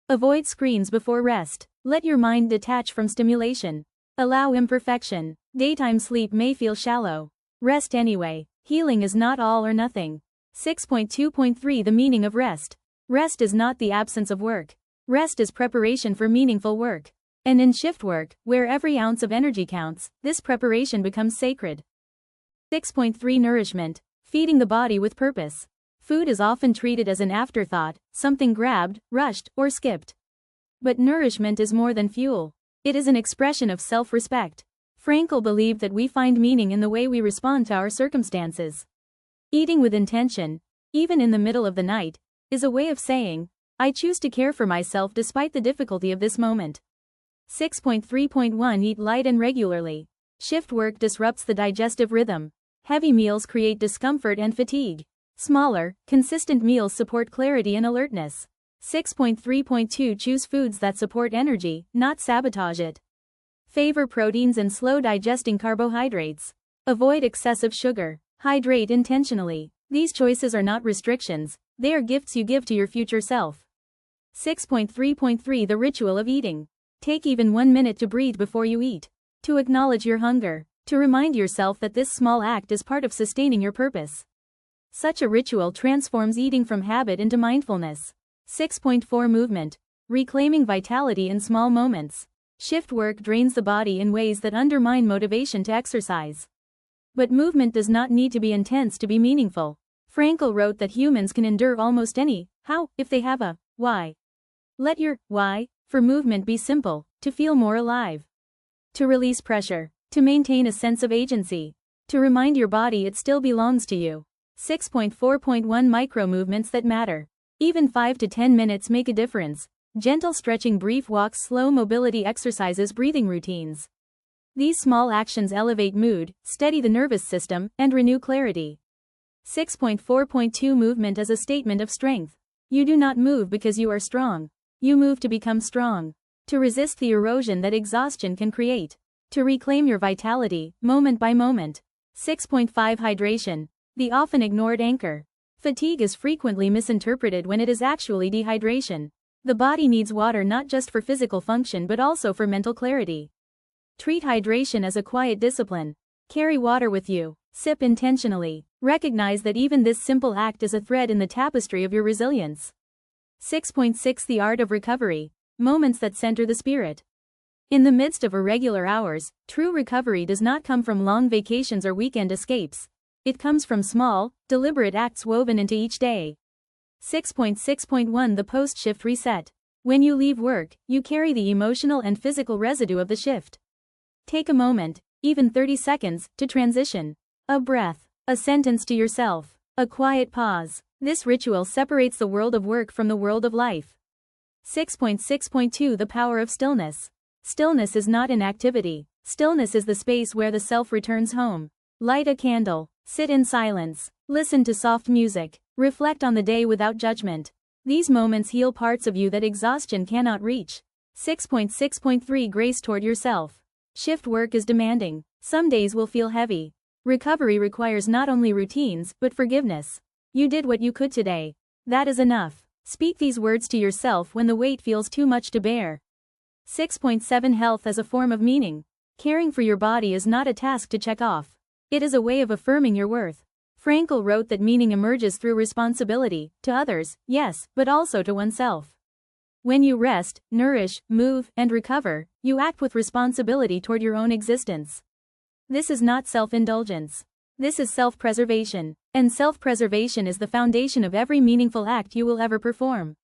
Avoid screens before rest. Let your mind detach from stimulation. Allow imperfection. Daytime sleep may feel shallow. Rest anyway. Healing is not all or nothing. 6.2.3 The meaning of rest. Rest is not the absence of work. Rest is preparation for meaningful work. And in shift work, where every ounce of energy counts, this preparation becomes sacred. 6.3 Nourishment. Feeding the body with purpose. Food is often treated as an afterthought, something grabbed, rushed, or skipped. But nourishment is more than fuel. It is an expression of self-respect. Frankl believed that we find meaning in the way we respond to our circumstances. Eating with intention, even in the middle of the night, is a way of saying, I choose to care for myself despite the difficulty of this moment. 6.3.1 Eat light and regularly. Shift work disrupts the digestive rhythm. Heavy meals create discomfort and fatigue. Smaller, consistent meals support clarity and alertness. 6.3.2 Choose foods that support energy, not sabotage it. Favor proteins and slow-digesting carbohydrates. Avoid excessive sugar. Hydrate intentionally. These choices are not restrictions, they are gifts you give to your future self. 6.3.3 The ritual of eating. Take even 1 minute to breathe before you eat. To acknowledge your hunger. To remind yourself that this small act is part of sustaining your purpose. Such a ritual transforms eating from habit into mindfulness. 6.4 Movement. Reclaiming vitality in small moments. Shift work drains the body in ways that undermine motivation to exercise. But movement does not need to be intense to be meaningful. Frankl wrote that humans can endure almost any how if they have a why. Let your why for movement be simple: to feel more alive, to release pressure, to maintain a sense of agency, to remind your body it still belongs to you. 6.4.1 Micro movements that matter. Even 5 to 10 minutes make a difference. Gentle stretching, brief walks, slow mobility exercises, breathing routines. These small actions elevate mood, steady the nervous system, and renew clarity. 6.4.2 Movement as a statement of strength. You do not move because you are strong. You move to become strong. To resist the erosion that exhaustion can create. To reclaim your vitality, moment by moment. 6.5 Hydration. The often ignored anchor. Fatigue is frequently misinterpreted when it is actually dehydration. The body needs water not just for physical function but also for mental clarity. Treat hydration as a quiet discipline. Carry water with you. Sip intentionally. Recognize that even this simple act is a thread in the tapestry of your resilience. 6.6 The art of recovery. Moments that center the spirit. In the midst of irregular hours, true recovery does not come from long vacations or weekend escapes. It comes from small, deliberate acts woven into each day. 6.6.1 The post-shift reset. When you leave work, you carry the emotional and physical residue of the shift. Take a moment, even 30 seconds, to transition. A breath, a sentence to yourself, a quiet pause. This ritual separates the world of work from the world of life. 6.6.2 The power of stillness. Stillness is not inactivity. Stillness is the space where the self returns home. Light a candle. Sit in silence. Listen to soft music. Reflect on the day without judgment. These moments heal parts of you that exhaustion cannot reach. 6.6.3 Grace toward yourself. Shift work is demanding. Some days will feel heavy. Recovery requires not only routines, but forgiveness. You did what you could today. That is enough. Speak these words to yourself when the weight feels too much to bear. 6.7 Health as a form of meaning. Caring for your body is not a task to check off. It is a way of affirming your worth. Frankl wrote that meaning emerges through responsibility, to others, yes, but also to oneself. When you rest, nourish, move, and recover, you act with responsibility toward your own existence. This is not self-indulgence. This is self-preservation, and self-preservation is the foundation of every meaningful act you will ever perform.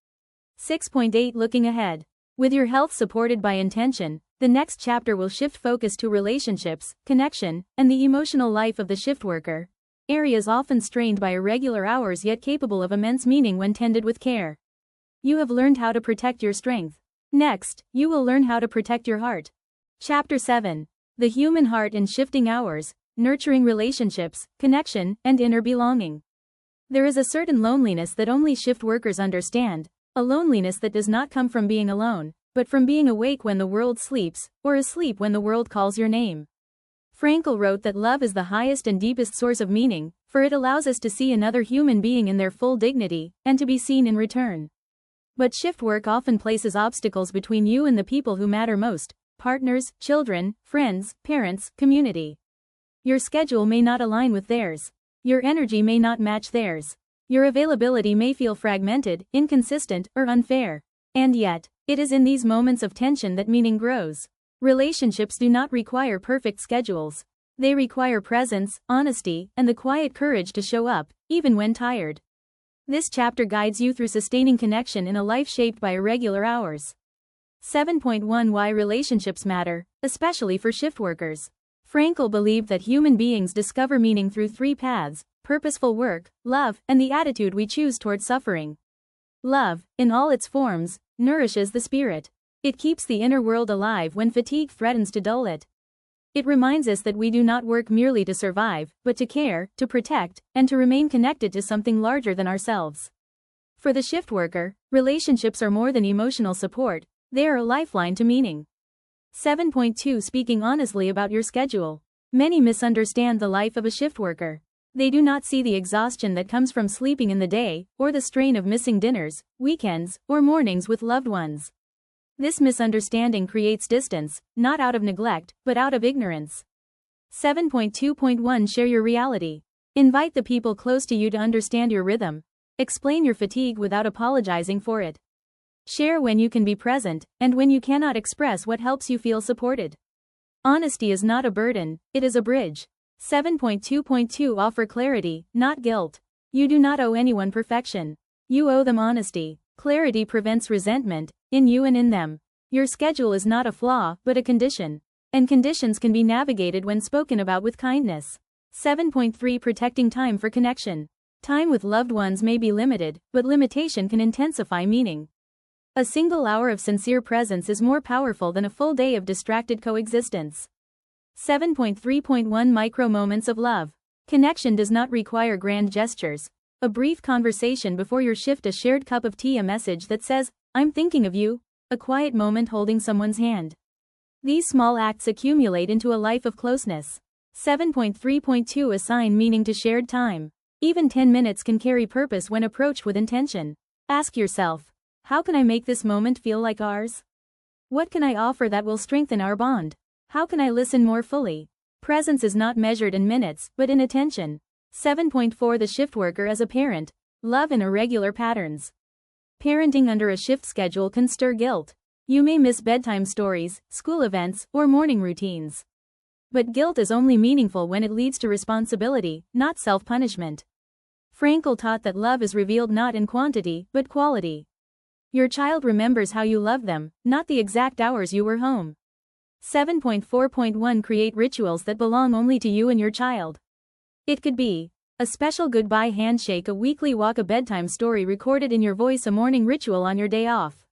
6.8 Looking ahead. With your health supported by intention, the next chapter will shift focus to relationships, connection, and the emotional life of the shift worker, areas often strained by irregular hours yet capable of immense meaning when tended with care. You have learned how to protect your strength. Next, you will learn how to protect your heart. Chapter 7. The human heart in shifting hours, nurturing relationships, connection, and inner belonging. There is a certain loneliness that only shift workers understand, A loneliness that does not come from being alone, but from being awake when the world sleeps, or asleep when the world calls your name. Frankl wrote that love is the highest and deepest source of meaning, for it allows us to see another human being in their full dignity, and to be seen in return. But shift work often places obstacles between you and the people who matter most: partners, children, friends, parents, community. Your schedule may not align with theirs. Your energy may not match theirs. Your availability may feel fragmented, inconsistent, or unfair. And yet, it is in these moments of tension that meaning grows. Relationships do not require perfect schedules. They require presence, honesty, and the quiet courage to show up, even when tired. This chapter guides you through sustaining connection in a life shaped by irregular hours. 7.1 Why relationships matter, especially for shift workers. Frankl believed that human beings discover meaning through three paths: purposeful work, love, and the attitude we choose toward suffering. Love, in all its forms, nourishes the spirit. It keeps the inner world alive when fatigue threatens to dull it. It reminds us that we do not work merely to survive, but to care, to protect, and to remain connected to something larger than ourselves. For the shift worker, relationships are more than emotional support, they are a lifeline to meaning. 7.2 Speaking honestly about your schedule. Many misunderstand the life of a shift worker. They do not see the exhaustion that comes from sleeping in the day, or the strain of missing dinners, weekends, or mornings with loved ones. This misunderstanding creates distance, not out of neglect, but out of ignorance. 7.2.1 Share your reality. Invite the people close to you to understand your rhythm. Explain your fatigue without apologizing for it. Share when you can be present, and when you cannot express what helps you feel supported. Honesty is not a burden, it is a bridge. 7.2.2 Offer clarity, not guilt. You do not owe anyone perfection. You owe them honesty. Clarity prevents resentment, in you and in them. Your schedule is not a flaw, but a condition. And conditions can be navigated when spoken about with kindness. 7.3 Protecting time for connection. Time with loved ones may be limited, but limitation can intensify meaning. A single hour of sincere presence is more powerful than a full day of distracted coexistence. 7.3.1 Micro moments of love. Connection does not require grand gestures. A brief conversation before your shift, a shared cup of tea, a message that says, "I'm thinking of you," a quiet moment holding someone's hand. These small acts accumulate into a life of closeness. 7.3.2 Assign meaning to shared time. Even 10 minutes can carry purpose when approached with intention. Ask yourself, how can I make this moment feel like ours? What can I offer that will strengthen our bond? How can I listen more fully? Presence is not measured in minutes, but in attention. 7.4 The shift worker as a parent. Love in irregular patterns. Parenting under a shift schedule can stir guilt. You may miss bedtime stories, school events, or morning routines. But guilt is only meaningful when it leads to responsibility, not self-punishment. Frankl taught that love is revealed not in quantity, but quality. Your child remembers how you loved them, not the exact hours you were home. 7.4.1 Create rituals that belong only to you and your child. It could be a special goodbye handshake, a weekly walk, a bedtime story recorded in your voice, a morning ritual on your day off.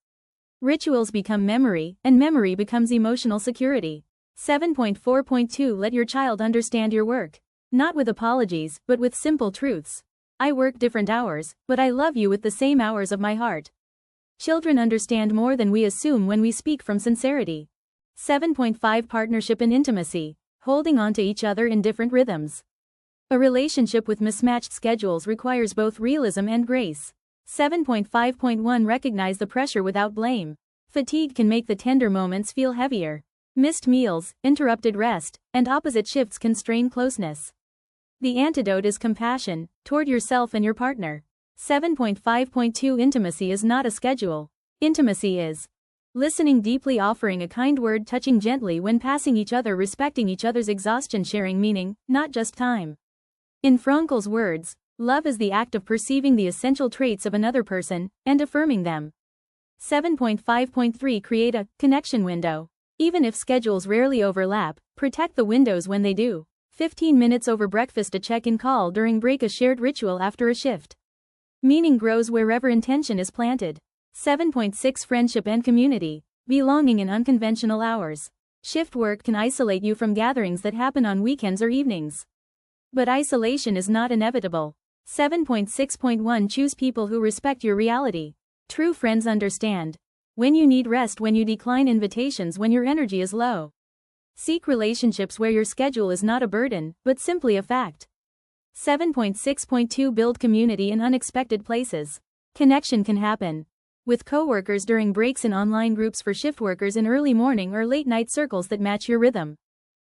Rituals become memory, and memory becomes emotional security. 7.4.2 Let your child understand your work. Not with apologies, but with simple truths. I work different hours, but I love you with the same hours of my heart. Children understand more than we assume when we speak from sincerity. 7.5 Partnership and intimacy. Holding on to each other in different rhythms. A relationship with mismatched schedules requires both realism and grace. 7.5.1 Recognize the pressure without blame. Fatigue can make the tender moments feel heavier. Missed meals, interrupted rest, and opposite shifts can strain closeness. The antidote is compassion, toward yourself and your partner. 7.5.2 Intimacy is not a schedule. Intimacy is listening deeply, offering a kind word, touching gently when passing each other, respecting each other's exhaustion, sharing meaning, not just time. In Frankl's words, love is the act of perceiving the essential traits of another person and affirming them. 7.5.3 Create a connection window. Even if schedules rarely overlap, protect the windows when they do. 15 minutes over breakfast, a check-in call during break, a shared ritual after a shift. Meaning grows wherever intention is planted. 7.6 Friendship and community. Belonging in unconventional hours. Shift work can isolate you from gatherings that happen on weekends or evenings. But isolation is not inevitable. 7.6.1 Choose people who respect your reality. True friends understand when you need rest, when you decline invitations, when your energy is low. Seek relationships where your schedule is not a burden, but simply a fact. 7.6.2 Build community in unexpected places. Connection can happen with coworkers during breaks, in online groups for shift workers, in early morning or late night circles that match your rhythm.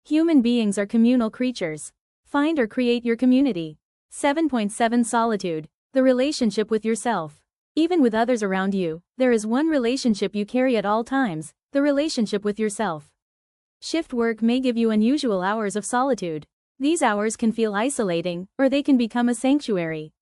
Human beings are communal creatures. Find or create your community. 7.7 Solitude. The relationship with yourself. Even with others around you, there is one relationship you carry at all times, the relationship with yourself. Shift work may give you unusual hours of solitude. These hours can feel isolating, or they can become a sanctuary.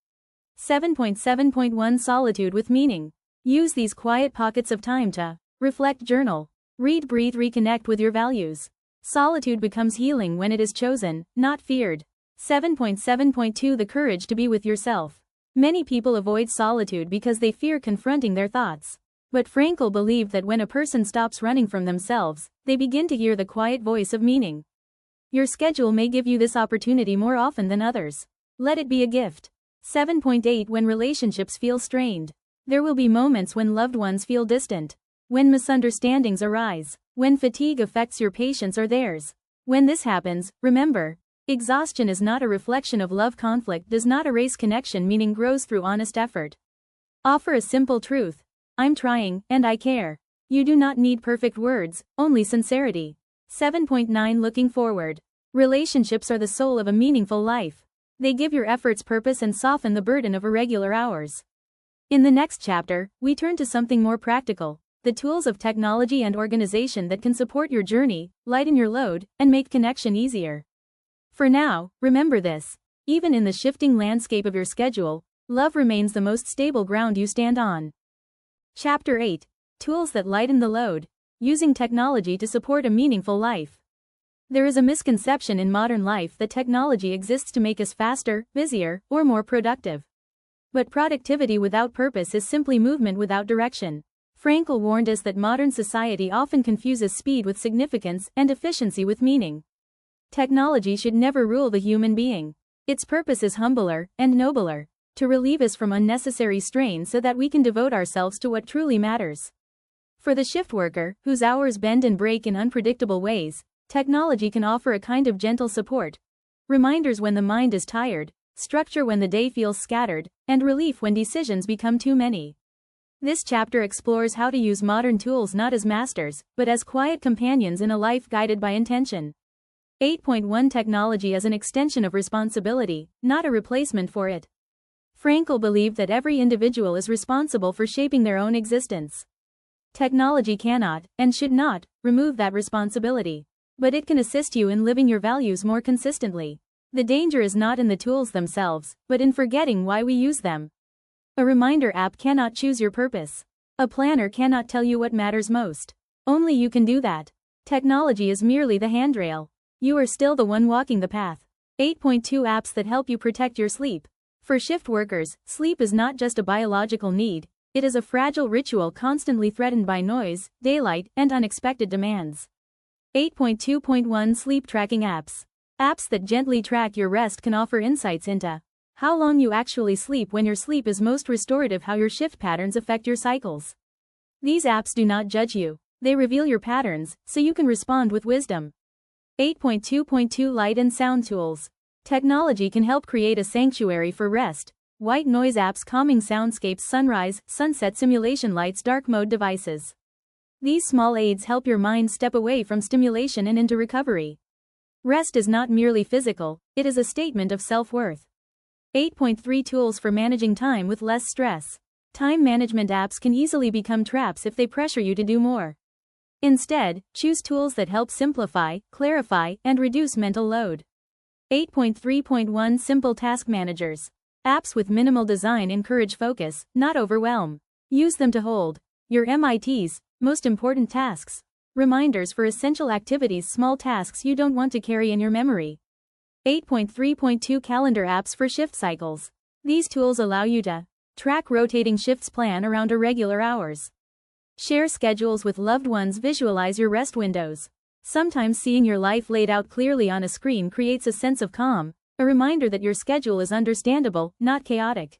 7.7.1 Solitude with meaning. Use these quiet pockets of time to reflect, journal, read, breathe, reconnect with your values. Solitude becomes healing when it is chosen, not feared. 7.7.2 The courage to be with yourself. Many people avoid solitude because they fear confronting their thoughts. But Frankl believed that when a person stops running from themselves, they begin to hear the quiet voice of meaning. Your schedule may give you this opportunity more often than others. Let it be a gift. 7.8 When relationships feel strained. There will be moments when loved ones feel distant, when misunderstandings arise, when fatigue affects your patience or theirs. When this happens, remember, exhaustion is not a reflection of love. Conflict does not erase connection. Meaning grows through honest effort. Offer a simple truth. I'm trying, and I care. You do not need perfect words, only sincerity. 7.9 Looking forward. Relationships are the soul of a meaningful life. They give your efforts purpose and soften the burden of irregular hours. In the next chapter, we turn to something more practical, the tools of technology and organization that can support your journey, lighten your load, and make connection easier. For now, remember this. Even in the shifting landscape of your schedule, love remains the most stable ground you stand on. Chapter 8. Tools that lighten the load. Using technology to support a meaningful life. There is a misconception in modern life that technology exists to make us faster, busier, or more productive. But productivity without purpose is simply movement without direction. Frankl warned us that modern society often confuses speed with significance and efficiency with meaning. Technology should never rule the human being. Its purpose is humbler and nobler, to relieve us from unnecessary strain so that we can devote ourselves to what truly matters. For the shift worker, whose hours bend and break in unpredictable ways, technology can offer a kind of gentle support. Reminders when the mind is tired, structure when the day feels scattered, and relief when decisions become too many. This chapter explores how to use modern tools not as masters, but as quiet companions in a life guided by intention. 8.1 Technology as an extension of responsibility, not a replacement for it. Frankl believed that every individual is responsible for shaping their own existence. Technology cannot, and should not, remove that responsibility. But it can assist you in living your values more consistently. The danger is not in the tools themselves, but in forgetting why we use them. A reminder app cannot choose your purpose. A planner cannot tell you what matters most. Only you can do that. Technology is merely the handrail. You are still the one walking the path. 8.2 Apps that help you protect your sleep. For shift workers, sleep is not just a biological need, it is a fragile ritual constantly threatened by noise, daylight, and unexpected demands. 8.2.1 Sleep tracking apps. Apps that gently track your rest can offer insights into how long you actually sleep, when your sleep is most restorative, how your shift patterns affect your cycles. These apps do not judge you. They reveal your patterns, so you can respond with wisdom. 8.2.2 Light and sound tools. Technology can help create a sanctuary for rest. White noise apps, calming soundscapes, sunrise, sunset simulation lights, dark mode devices. These small aids help your mind step away from stimulation and into recovery. Rest is not merely physical, it is a statement of self-worth. 8.3 Tools for managing time with less stress. Time management apps can easily become traps if they pressure you to do more. Instead, choose tools that help simplify, clarify, and reduce mental load. 8.3.1 Simple task managers. Apps with minimal design encourage focus, not overwhelm. Use them to hold your MITs, most important tasks. Reminders for essential activities, small tasks you don't want to carry in your memory. 8.3.2 Calendar apps for shift cycles. These tools allow you to track rotating shifts, plan around irregular hours. Share schedules with loved ones, visualize your rest windows. Sometimes seeing your life laid out clearly on a screen creates a sense of calm, a reminder that your schedule is understandable, not chaotic.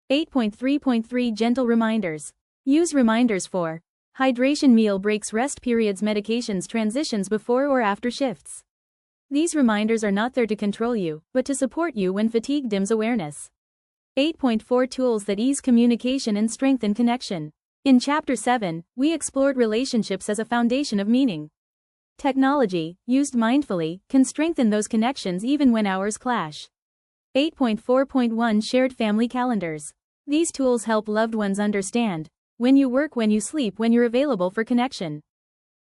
8.3.3 Gentle reminders. Use reminders for hydration, meal breaks, rest periods, medications, transitions before or after shifts. These reminders are not there to control you, but to support you when fatigue dims awareness. 8.4 Tools that ease communication and strengthen connection. In Chapter 7, we explored relationships as a foundation of meaning. Technology, used mindfully, can strengthen those connections even when hours clash. 8.4.1 Shared family calendars. These tools help loved ones understand when you work, when you sleep, when you're available for connection.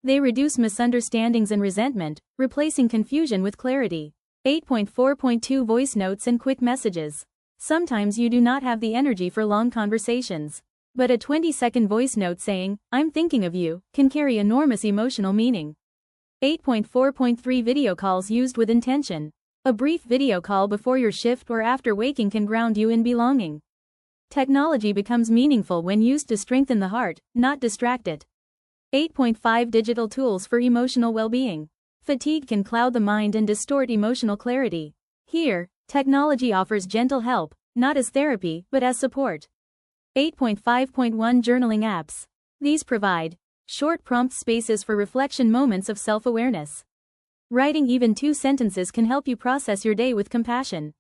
They reduce misunderstandings and resentment, replacing confusion with clarity. 8.4.2 Voice notes and quick messages. Sometimes you do not have the energy for long conversations. But a 20-second voice note saying, "I'm thinking of you," can carry enormous emotional meaning. 8.4.3 Video calls used with intention. A brief video call before your shift or after waking can ground you in belonging. Technology becomes meaningful when used to strengthen the heart, not distract it. 8.5 Digital tools for emotional well-being. Fatigue can cloud the mind and distort emotional clarity. Here, technology offers gentle help, not as therapy, but as support. 8.5.1 Journaling apps. These provide short prompt spaces for reflection, moments of self-awareness. Writing even 2 sentences can help you process your day with compassion.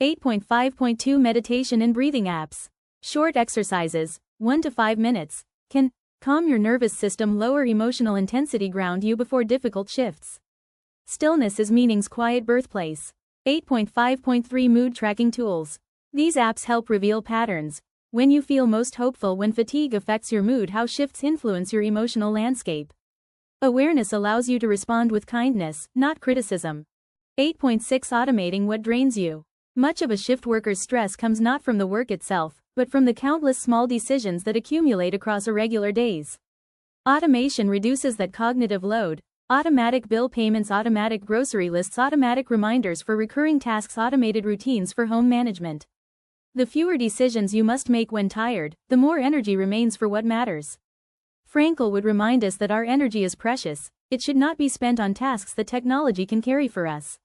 8.5.2 Meditation and breathing apps. Short exercises, 1 to 5 minutes, can calm your nervous system, lower emotional intensity, ground you before difficult shifts. Stillness is meaning's quiet birthplace. 8.5.3 Mood tracking tools. These apps help reveal patterns. When you feel most hopeful, when fatigue affects your mood, how shifts influence your emotional landscape. Awareness allows you to respond with kindness, not criticism. 8.6 Automating what drains you. Much of a shift worker's stress comes not from the work itself, but from the countless small decisions that accumulate across irregular days. Automation reduces that cognitive load. Automatic bill payments, automatic grocery lists, automatic reminders for recurring tasks, automated routines for home management. The fewer decisions you must make when tired, the more energy remains for what matters. Frankel would remind us that our energy is precious. It should not be spent on tasks that technology can carry for us.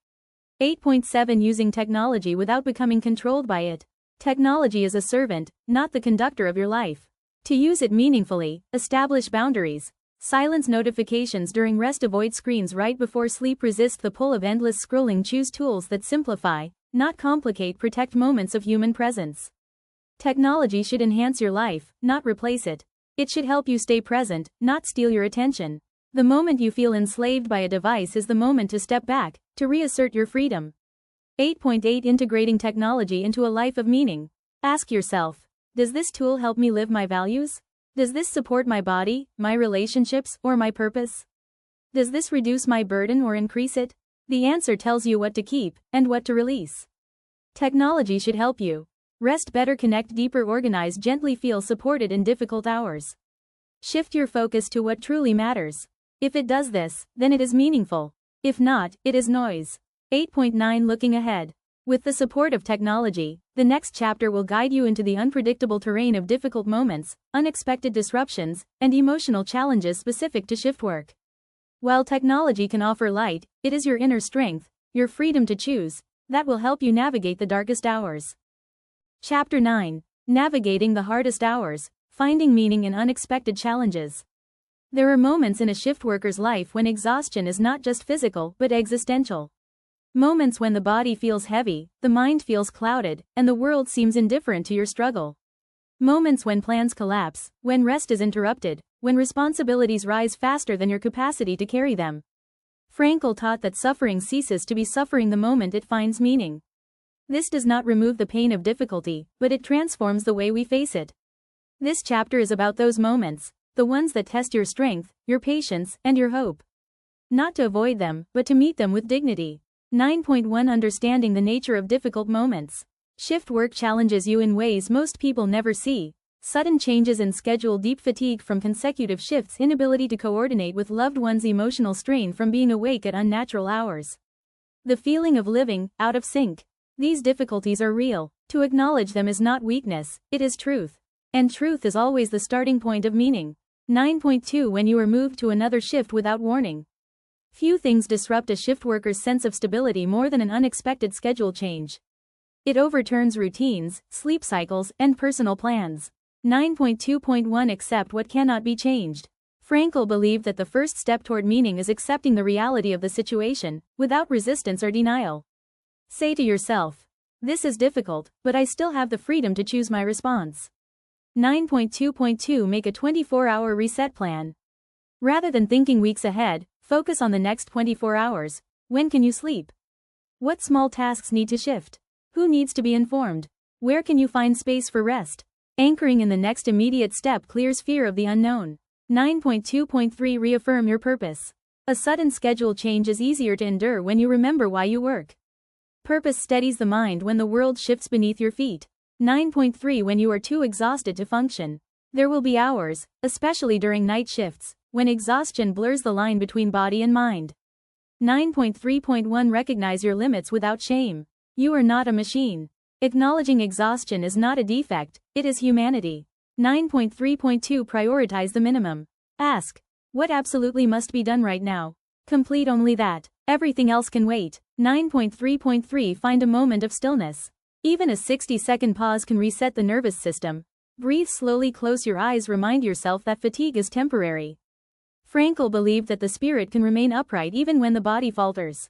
8.7 Using technology without becoming controlled by it. Technology is a servant, not the conductor of your life. To use it meaningfully, establish boundaries. Silence notifications during rest, avoid screens right before sleep, resist the pull of endless scrolling, choose tools that simplify, not complicate, protect moments of human presence. Technology should enhance your life, not replace it. It should help you stay present, not steal your attention. The moment you feel enslaved by a device is the moment to step back, to reassert your freedom. 8.8 Integrating technology into a life of meaning. Ask yourself, does this tool help me live my values? Does this support my body, my relationships, or my purpose? Does this reduce my burden or increase it? The answer tells you what to keep, and what to release. Technology should help you rest better, connect deeper, organize gently, feel supported in difficult hours. Shift your focus to what truly matters. If it does this, then it is meaningful. If not, it is noise. 8.9 Looking ahead. With the support of technology, the next chapter will guide you into the unpredictable terrain of difficult moments, unexpected disruptions, and emotional challenges specific to shift work. While technology can offer light, it is your inner strength, your freedom to choose, that will help you navigate the darkest hours. Chapter 9. Navigating the hardest hours, finding meaning in unexpected challenges. There are moments in a shift worker's life when exhaustion is not just physical but existential. Moments when the body feels heavy, the mind feels clouded, and the world seems indifferent to your struggle. Moments when plans collapse, when rest is interrupted, when responsibilities rise faster than your capacity to carry them. Frankel taught that suffering ceases to be suffering the moment it finds meaning. This does not remove the pain of difficulty, but it transforms the way we face it. This chapter is about those moments, the ones that test your strength, your patience, and your hope. Not to avoid them, but to meet them with dignity. 9.1 Understanding the nature of difficult moments. Shift work challenges you in ways most people never see. Sudden changes in schedule, deep fatigue from consecutive shifts, inability to coordinate with loved ones, emotional strain from being awake at unnatural hours. The feeling of living out of sync. These difficulties are real. To acknowledge them is not weakness, it is truth. And truth is always the starting point of meaning. 9.2 When you are moved to another shift without warning. Few things disrupt a shift worker's sense of stability more than an unexpected schedule change. It overturns routines, sleep cycles, and personal plans. 9.2.1 Accept what cannot be changed. Frankl believed that the first step toward meaning is accepting the reality of the situation, without resistance or denial. Say to yourself, "This is difficult, but I still have the freedom to choose my response." 9.2.2 Make a 24-hour reset plan. Rather than thinking weeks ahead, focus on the next 24 hours. When can you sleep? What small tasks need to shift? Who needs to be informed? Where can you find space for rest? Anchoring in the next immediate step clears fear of the unknown. 9.2.3 Reaffirm your purpose. A sudden schedule change is easier to endure when you remember why you work. Purpose steadies the mind when the world shifts beneath your feet. 9.3 When you are too exhausted to function. There will be hours, especially during night shifts, when exhaustion blurs the line between body and mind. 9.3.1 Recognize your limits without shame. You are not a machine. Acknowledging exhaustion is not a defect, it is humanity. 9.3.2 Prioritize the minimum. Ask, what absolutely must be done right now? Complete only that. Everything else can wait. 9.3.3 Find a moment of stillness. Even a 60-second pause can reset the nervous system. Breathe slowly, close your eyes, remind yourself that fatigue is temporary. Frankl believed that the spirit can remain upright even when the body falters.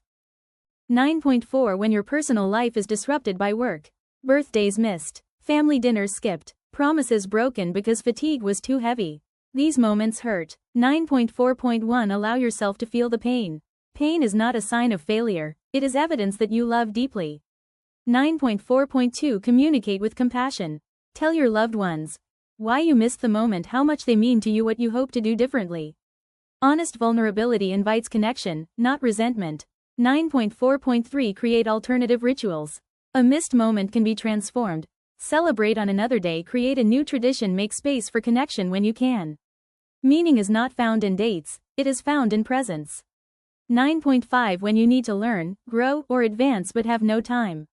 9.4 When your personal life is disrupted by work. Birthdays missed. Family dinners skipped. Promises broken because fatigue was too heavy. These moments hurt. 9.4.1 Allow yourself to feel the pain. Pain is not a sign of failure, it is evidence that you love deeply. 9.4.2 Communicate with compassion. Tell your loved ones why you missed the moment, how much they mean to you, what you hope to do differently. Honest vulnerability invites connection, not resentment. 9.4.3 Create alternative rituals. A missed moment can be transformed. Celebrate on another day, create a new tradition, make space for connection when you can. Meaning is not found in dates, it is found in presence. 9.5 When you need to learn, grow, or advance but have no time.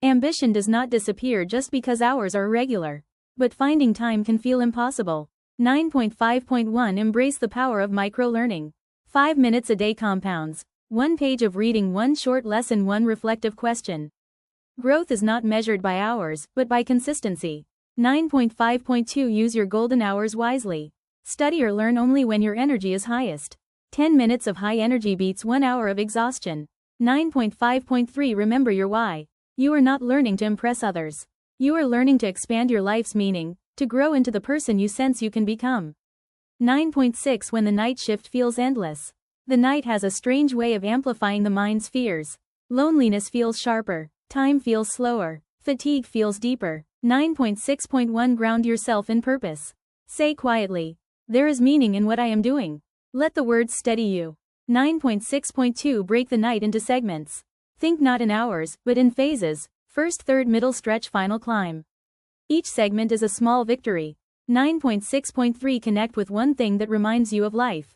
Ambition does not disappear just because hours are irregular. But finding time can feel impossible. 9.5.1 Embrace the power of micro-learning. 5 minutes a day compounds. 1 page of reading, 1 short lesson, 1 reflective question. Growth is not measured by hours, but by consistency. 9.5.2 Use your golden hours wisely. Study or learn only when your energy is highest. 10 minutes of high energy beats 1 hour of exhaustion. 9.5.3 Remember your why. You are not learning to impress others. You are learning to expand your life's meaning, to grow into the person you sense you can become. 9.6 When the night shift feels endless. The night has a strange way of amplifying the mind's fears. Loneliness feels sharper. Time feels slower. Fatigue feels deeper. 9.6.1 Ground yourself in purpose. Say quietly, there is meaning in what I am doing. Let the words steady you. 9.6.2 Break the night into segments. Think not in hours, but in phases. First, third, middle, stretch, final climb. Each segment is a small victory. 9.6.3 Connect with one thing that reminds you of life.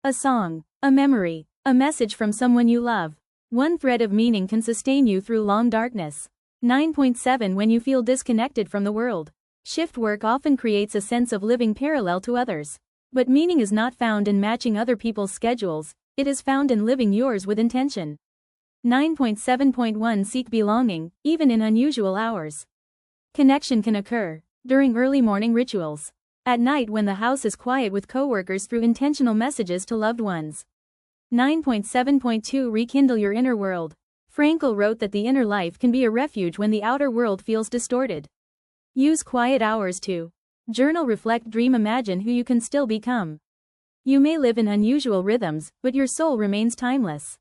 A song, a memory, a message from someone you love. One thread of meaning can sustain you through long darkness. 9.7 When you feel disconnected from the world. Shift work often creates a sense of living parallel to others. But meaning is not found in matching other people's schedules, it is found in living yours with intention. 9.7.1 Seek belonging, even in unusual hours. Connection can occur during early morning rituals. At night when the house is quiet, with coworkers, through intentional messages to loved ones. 9.7.2 Rekindle your inner world. Frankl wrote that the inner life can be a refuge when the outer world feels distorted. Use quiet hours to journal, reflect, dream, imagine who you can still become. You may live in unusual rhythms, but your soul remains timeless.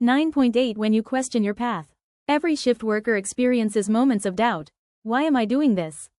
9.8 When you question your path. Every shift worker experiences moments of doubt. Why am I doing this?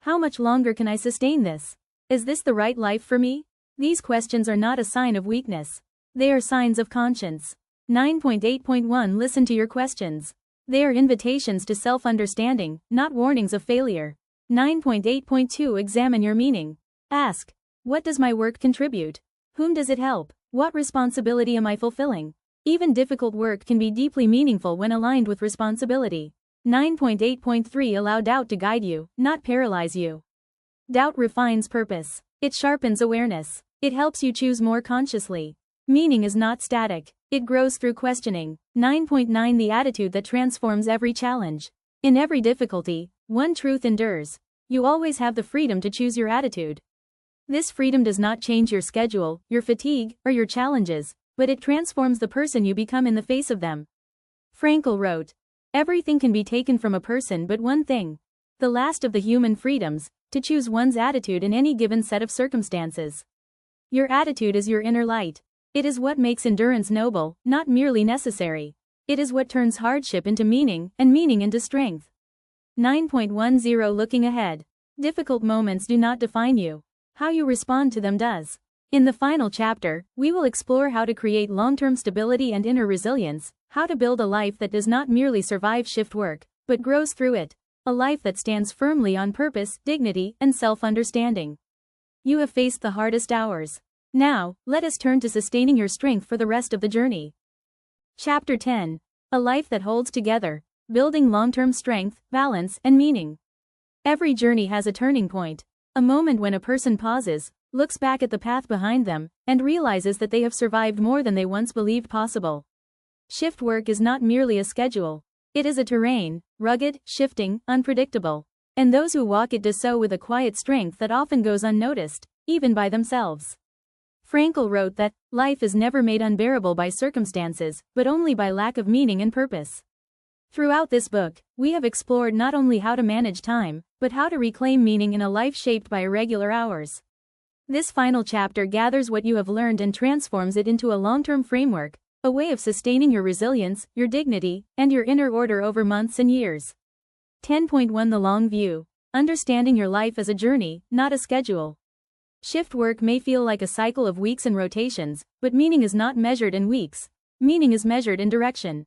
How much longer can I sustain this? Is this the right life for me? These questions are not a sign of weakness. They are signs of conscience. 9.8.1 Listen to your questions. They are invitations to self-understanding, not warnings of failure. 9.8.2 Examine your meaning. Ask, what does my work contribute? Whom does it help? What responsibility am I fulfilling? Even difficult work can be deeply meaningful when aligned with responsibility. 9.8.3 Allow doubt to guide you, not paralyze you. Doubt refines purpose. It sharpens awareness. It helps you choose more consciously. Meaning is not static. It grows through questioning. 9.9 The attitude that transforms every challenge. In every difficulty, one truth endures. you always have the freedom to choose your attitude. This freedom does not change your schedule, your fatigue, or your challenges, but it transforms the person you become in the face of them. Frankl wrote, "Everything can be taken from a person but one thing. The last of the human freedoms, to choose one's attitude in any given set of circumstances. Your attitude is your inner light. It is what makes endurance noble, not merely necessary. It is what turns hardship into meaning, and meaning into strength." 9.10 Looking ahead. Difficult moments do not define you. How you respond to them does. In the final chapter, we will explore how to create long-term stability and inner resilience, how to build a life that does not merely survive shift work, but grows through it. A life that stands firmly on purpose, dignity, and self-understanding. You have faced the hardest hours. Now, let us turn to sustaining your strength for the rest of the journey. Chapter 10. A life that holds together. Building long-term strength, balance, and meaning. Every journey has a turning point. A moment when a person pauses, looks back at the path behind them, and realizes that they have survived more than they once believed possible. Shift work is not merely a schedule. It is a terrain, rugged, shifting, unpredictable. And those who walk it do so with a quiet strength that often goes unnoticed, even by themselves. Frankl wrote that, "Life is never made unbearable by circumstances, but only by lack of meaning and purpose." Throughout this book, we have explored not only how to manage time, but how to reclaim meaning in a life shaped by irregular hours. This final chapter gathers what you have learned and transforms it into a long-term framework, a way of sustaining your resilience, your dignity, and your inner order over months and years. 10.1 The Long View. Understanding your life as a journey, not a schedule. Shift work may feel like a cycle of weeks and rotations, but meaning is not measured in weeks. Meaning is measured in direction.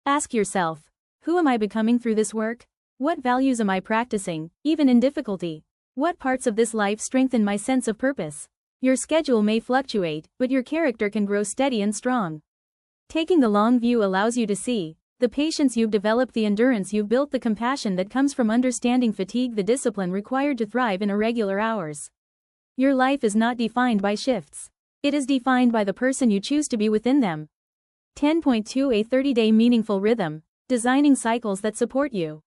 Ask yourself, who am I becoming through this work? What values am I practicing, even in difficulty? What parts of this life strengthen my sense of purpose? Your schedule may fluctuate, but your character can grow steady and strong. Taking the long view allows you to see the patience you've developed, the endurance you've built, the compassion that comes from understanding fatigue, the discipline required to thrive in irregular hours. Your life is not defined by shifts. It is defined by the person you choose to be within them. 10.2 A 30-day meaningful rhythm. Designing cycles that support you.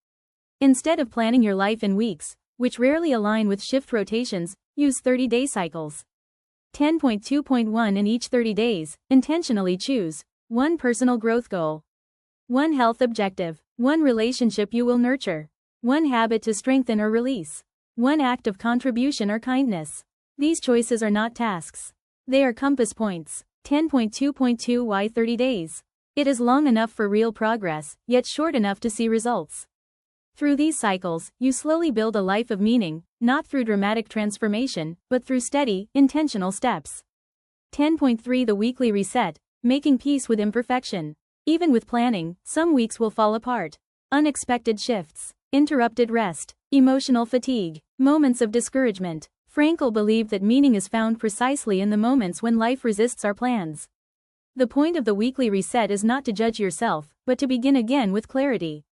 Instead of planning your life in weeks, which rarely align with shift rotations, use 30-day cycles. 10.2.1 In each 30 days, intentionally choose 1 personal growth goal, 1 health objective, 1 relationship you will nurture, 1 habit to strengthen or release, 1 act of contribution or kindness. These choices are not tasks. They are compass points. 10.2.2 Why 30 days? It is long enough for real progress, yet short enough to see results. Through these cycles, you slowly build a life of meaning, not through dramatic transformation, but through steady, intentional steps. 10.3 The Weekly Reset. Making peace with imperfection. Even with planning, some weeks will fall apart. Unexpected shifts, interrupted rest, emotional fatigue, moments of discouragement. Frankl believed that meaning is found precisely in the moments when life resists our plans. The point of the weekly reset is not to judge yourself, but to begin again with clarity.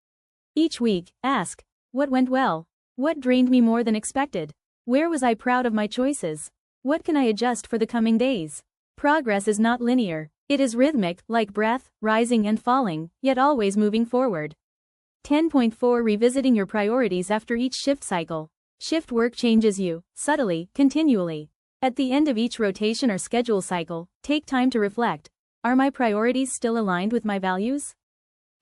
Each week, ask, what went well? What drained me more than expected? Where was I proud of my choices? What can I adjust for the coming days? Progress is not linear. It is rhythmic, like breath, rising and falling, yet always moving forward. 10.4 Revisiting your priorities after each shift cycle. Shift work changes you, subtly, continually. At the end of each rotation or schedule cycle, take time to reflect. Are my priorities still aligned with my values?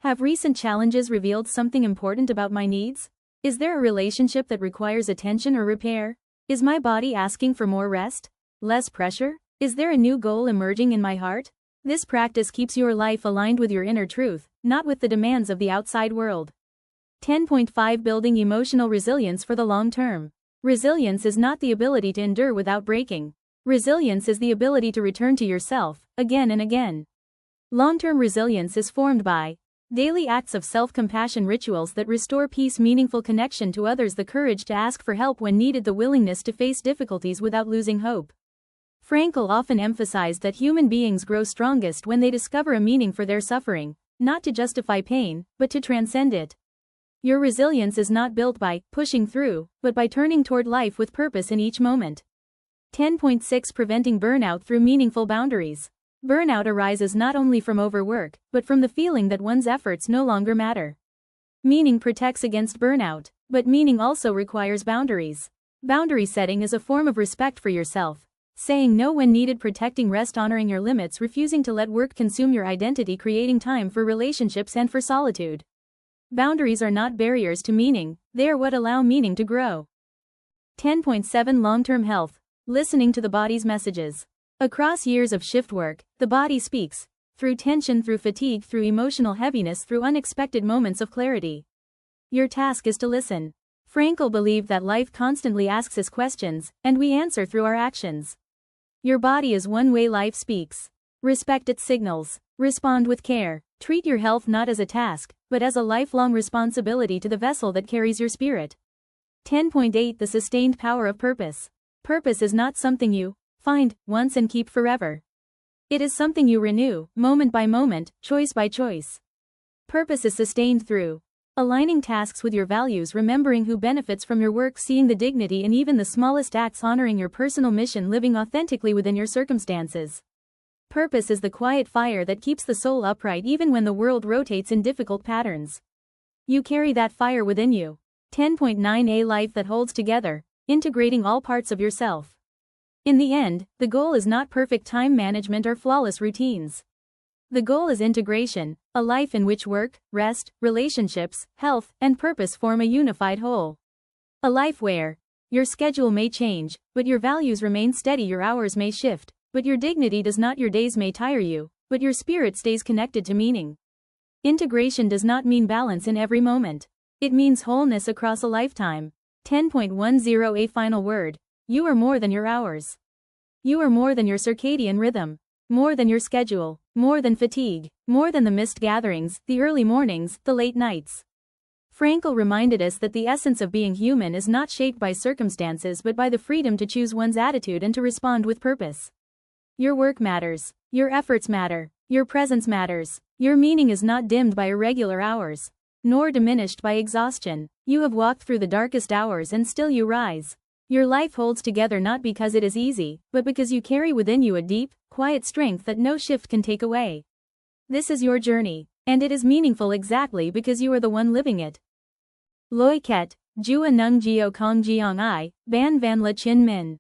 Have recent challenges revealed something important about my needs? Is there a relationship that requires attention or repair? Is my body asking for more rest? Less pressure? Is there a new goal emerging in my heart? This practice keeps your life aligned with your inner truth, not with the demands of the outside world. 10.5 Building emotional resilience for the long term. Resilience is not the ability to endure without breaking. Resilience is the ability to return to yourself, again and again. Long-term resilience is formed by daily acts of self-compassion, rituals that restore peace, meaningful connection to others, the courage to ask for help when needed, the willingness to face difficulties without losing hope. Frankl often emphasized that human beings grow strongest when they discover a meaning for their suffering, not to justify pain, but to transcend it. Your resilience is not built by pushing through, but by turning toward life with purpose in each moment. 10.6 Preventing burnout through meaningful boundaries. Burnout arises not only from overwork, but from the feeling that one's efforts no longer matter. Meaning protects against burnout. But meaning also requires boundaries. Boundary setting is a form of respect for yourself. Saying no when needed, protecting rest, honoring your limits, refusing to let work consume your identity, creating time for relationships and for solitude. Boundaries are not barriers to meaning, they are what allow meaning to grow. 10.7 Long-term health. Listening to the body's messages. Across years of shift work, the body speaks. Through tension, through fatigue, through emotional heaviness, through unexpected moments of clarity. Your task is to listen. Frankl believed that life constantly asks us questions, and we answer through our actions. Your body is one way life speaks. Respect its signals. Respond with care. Treat your health not as a task, but as a lifelong responsibility to the vessel that carries your spirit. 10.8 The sustained power of purpose. Purpose is not something you find once and keep forever. It is something you renew, moment by moment, choice by choice. Purpose is sustained through aligning tasks with your values, remembering who benefits from your work, seeing the dignity in even the smallest acts, honoring your personal mission, living authentically within your circumstances. Purpose is the quiet fire that keeps the soul upright even when the world rotates in difficult patterns. You carry that fire within you. 10.9 A life that holds together, integrating all parts of yourself. In the end, the goal is not perfect time management or flawless routines. The goal is integration, a life in which work, rest, relationships, health, and purpose form a unified whole. A life where your schedule may change, but your values remain steady, your hours may shift, but your dignity does not, your days may tire you, but your spirit stays connected to meaning. Integration does not mean balance in every moment. It means wholeness across a lifetime. 10.10 A final word. You are more than your hours. You are more than your circadian rhythm. More than your schedule, more than fatigue, more than the missed gatherings, the early mornings, the late nights. Frankl reminded us that the essence of being human is not shaped by circumstances but by the freedom to choose one's attitude and to respond with purpose. Your work matters. Your efforts matter. Your presence matters. Your meaning is not dimmed by irregular hours, nor diminished by exhaustion. You have walked through the darkest hours and still you rise. Your life holds together not because it is easy, but because you carry within you a deep, quiet strength that no shift can take away. This is your journey, and it is meaningful exactly because you are the one living it. Loi Ket, Jua Nung Gio Kong Jiang I, Ban Van La Chin Min.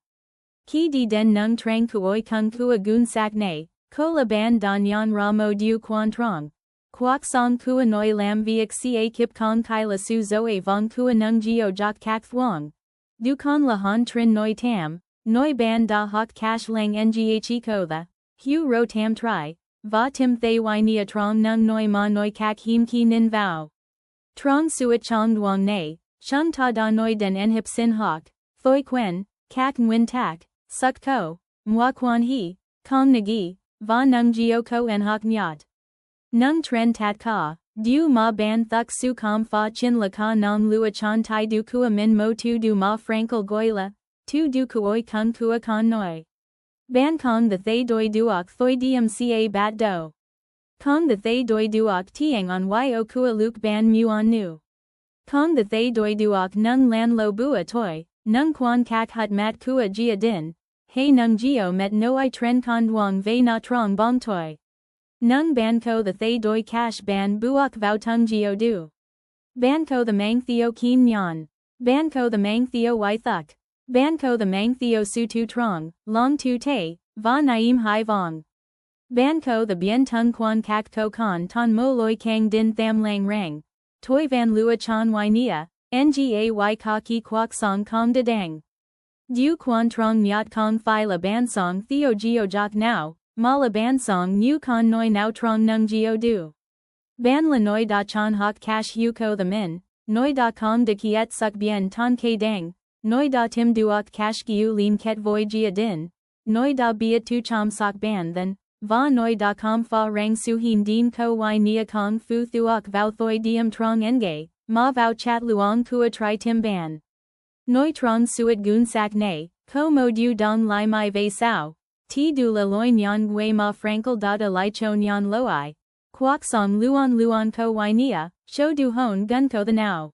Ki Di Den Nung Trang Kuoi Kung Kua Gun Sak Ne, Ko La Ban Dan Yan Ra Mo Du Quan Trong. Quoc Song Kua Noi Lam Viek Ca Kip Kong Kai La Su Zoe Vong Kua Nung Gio Jok Kak Thuong. Du Con La Han Trin Noi Tam, Noi Ban Da Hoc Cash Lang Nghe Ko The, Hu Ro Tam Tri, Va Tim Thay Wai Nia Trong Nung Noi Ma Noi Kak Him Ki Nin Vao. Trong Suet Chong Duong Ne, Chung Ta Da Noi Den En Hip Sin Hoc, Thoi Quen, Kak Nguyen Tak, Suk Ko, Mwa Quan He, Kong Nagi, Va Nung Gio Ko En Hoc Nyat. Nung Tren Tat Ka. Du ma ban thuk su kam fa chin la ka nong lua chan tai du kua min mo tu du ma Frankl goila, tu du kuoi kung kua con noi. Ban kong the thay doi duok thoi diem ca bat do. Kong the thay doi duok tiang on yo kua luk ban muon nu. Kong the thay doi duok nung lan lo bua toi, nung quan kak hut mat kua jia din, hey nung gio met no I tren con duong vei na trong bong toi. Nung ban ko the thay doi cash ban buok vau tung gio du. Ban ko the mang theo keen nyan. Ban ko the mang theo y thuk. Ban ko the mang theo su tu trong, long tu te, va naim hai vong. Ban ko the bien tung quan kak ko con ton mo loi kang din tham lang rang. Toi van lua chan y nia, nga y ka ki quoc song kong de dang. Du quan trong nyat kong phi la ban song theo gio jok now. Mala ban song nu con noi nao trong nung gio du. Ban la noi da chan hoc cash hu ko the min, noi da kong de kiet suk bien ton ke dang, noi da tim duok cash giu lin ket voi gia din, noi da biat tu chom sok ban then, va noi da com fa rang su him din ko y nia kong fu thuok vau thoi diem trong nge, ma vau chat luong kua tri tim ban. Noi trong suet gun sak ne, ko mo du dong lai mai vei sao. Ti du la loi nyan gui ma Frankl da da lai cho nyan loi. Quoc song luon ko y nia, show du hon gun ko the now.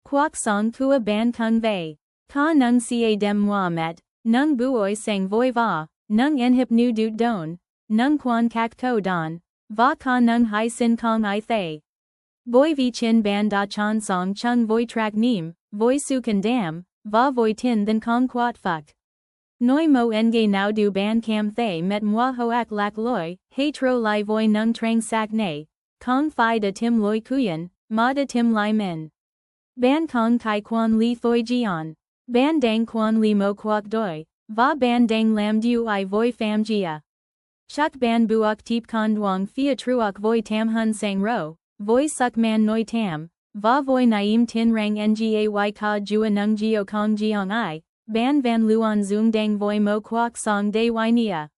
Quoc song kua ban kung vei. Ka nung ca dem moi met, nung buoi sang voi va, nung en hip nu du don, nung quan kak ko don, va ka nung hai sin kong I thay. Boi vi chin ban da chan song chung voi trak nim, voi su can dam, va voi tin than kong quat fuck. Noi mo nge now du ban cam thay met moi hoak lak loi, hay tro lai voi nung trang sak nay, kong fi de tim loi kuyen, ma de tim lai min. Ban kong kai quan li thoi jian. Ban dang quan li mo quoc doi, va ban dang lam du I voi pham jia. Chuk ban buok tip con duong fia truok voi tam hun sang ro, voi suk man noi tam, va voi naim tin rang ngay ka jua nung gio kong jiong I, ban van luon zoom dang voi mo quoc song day nia.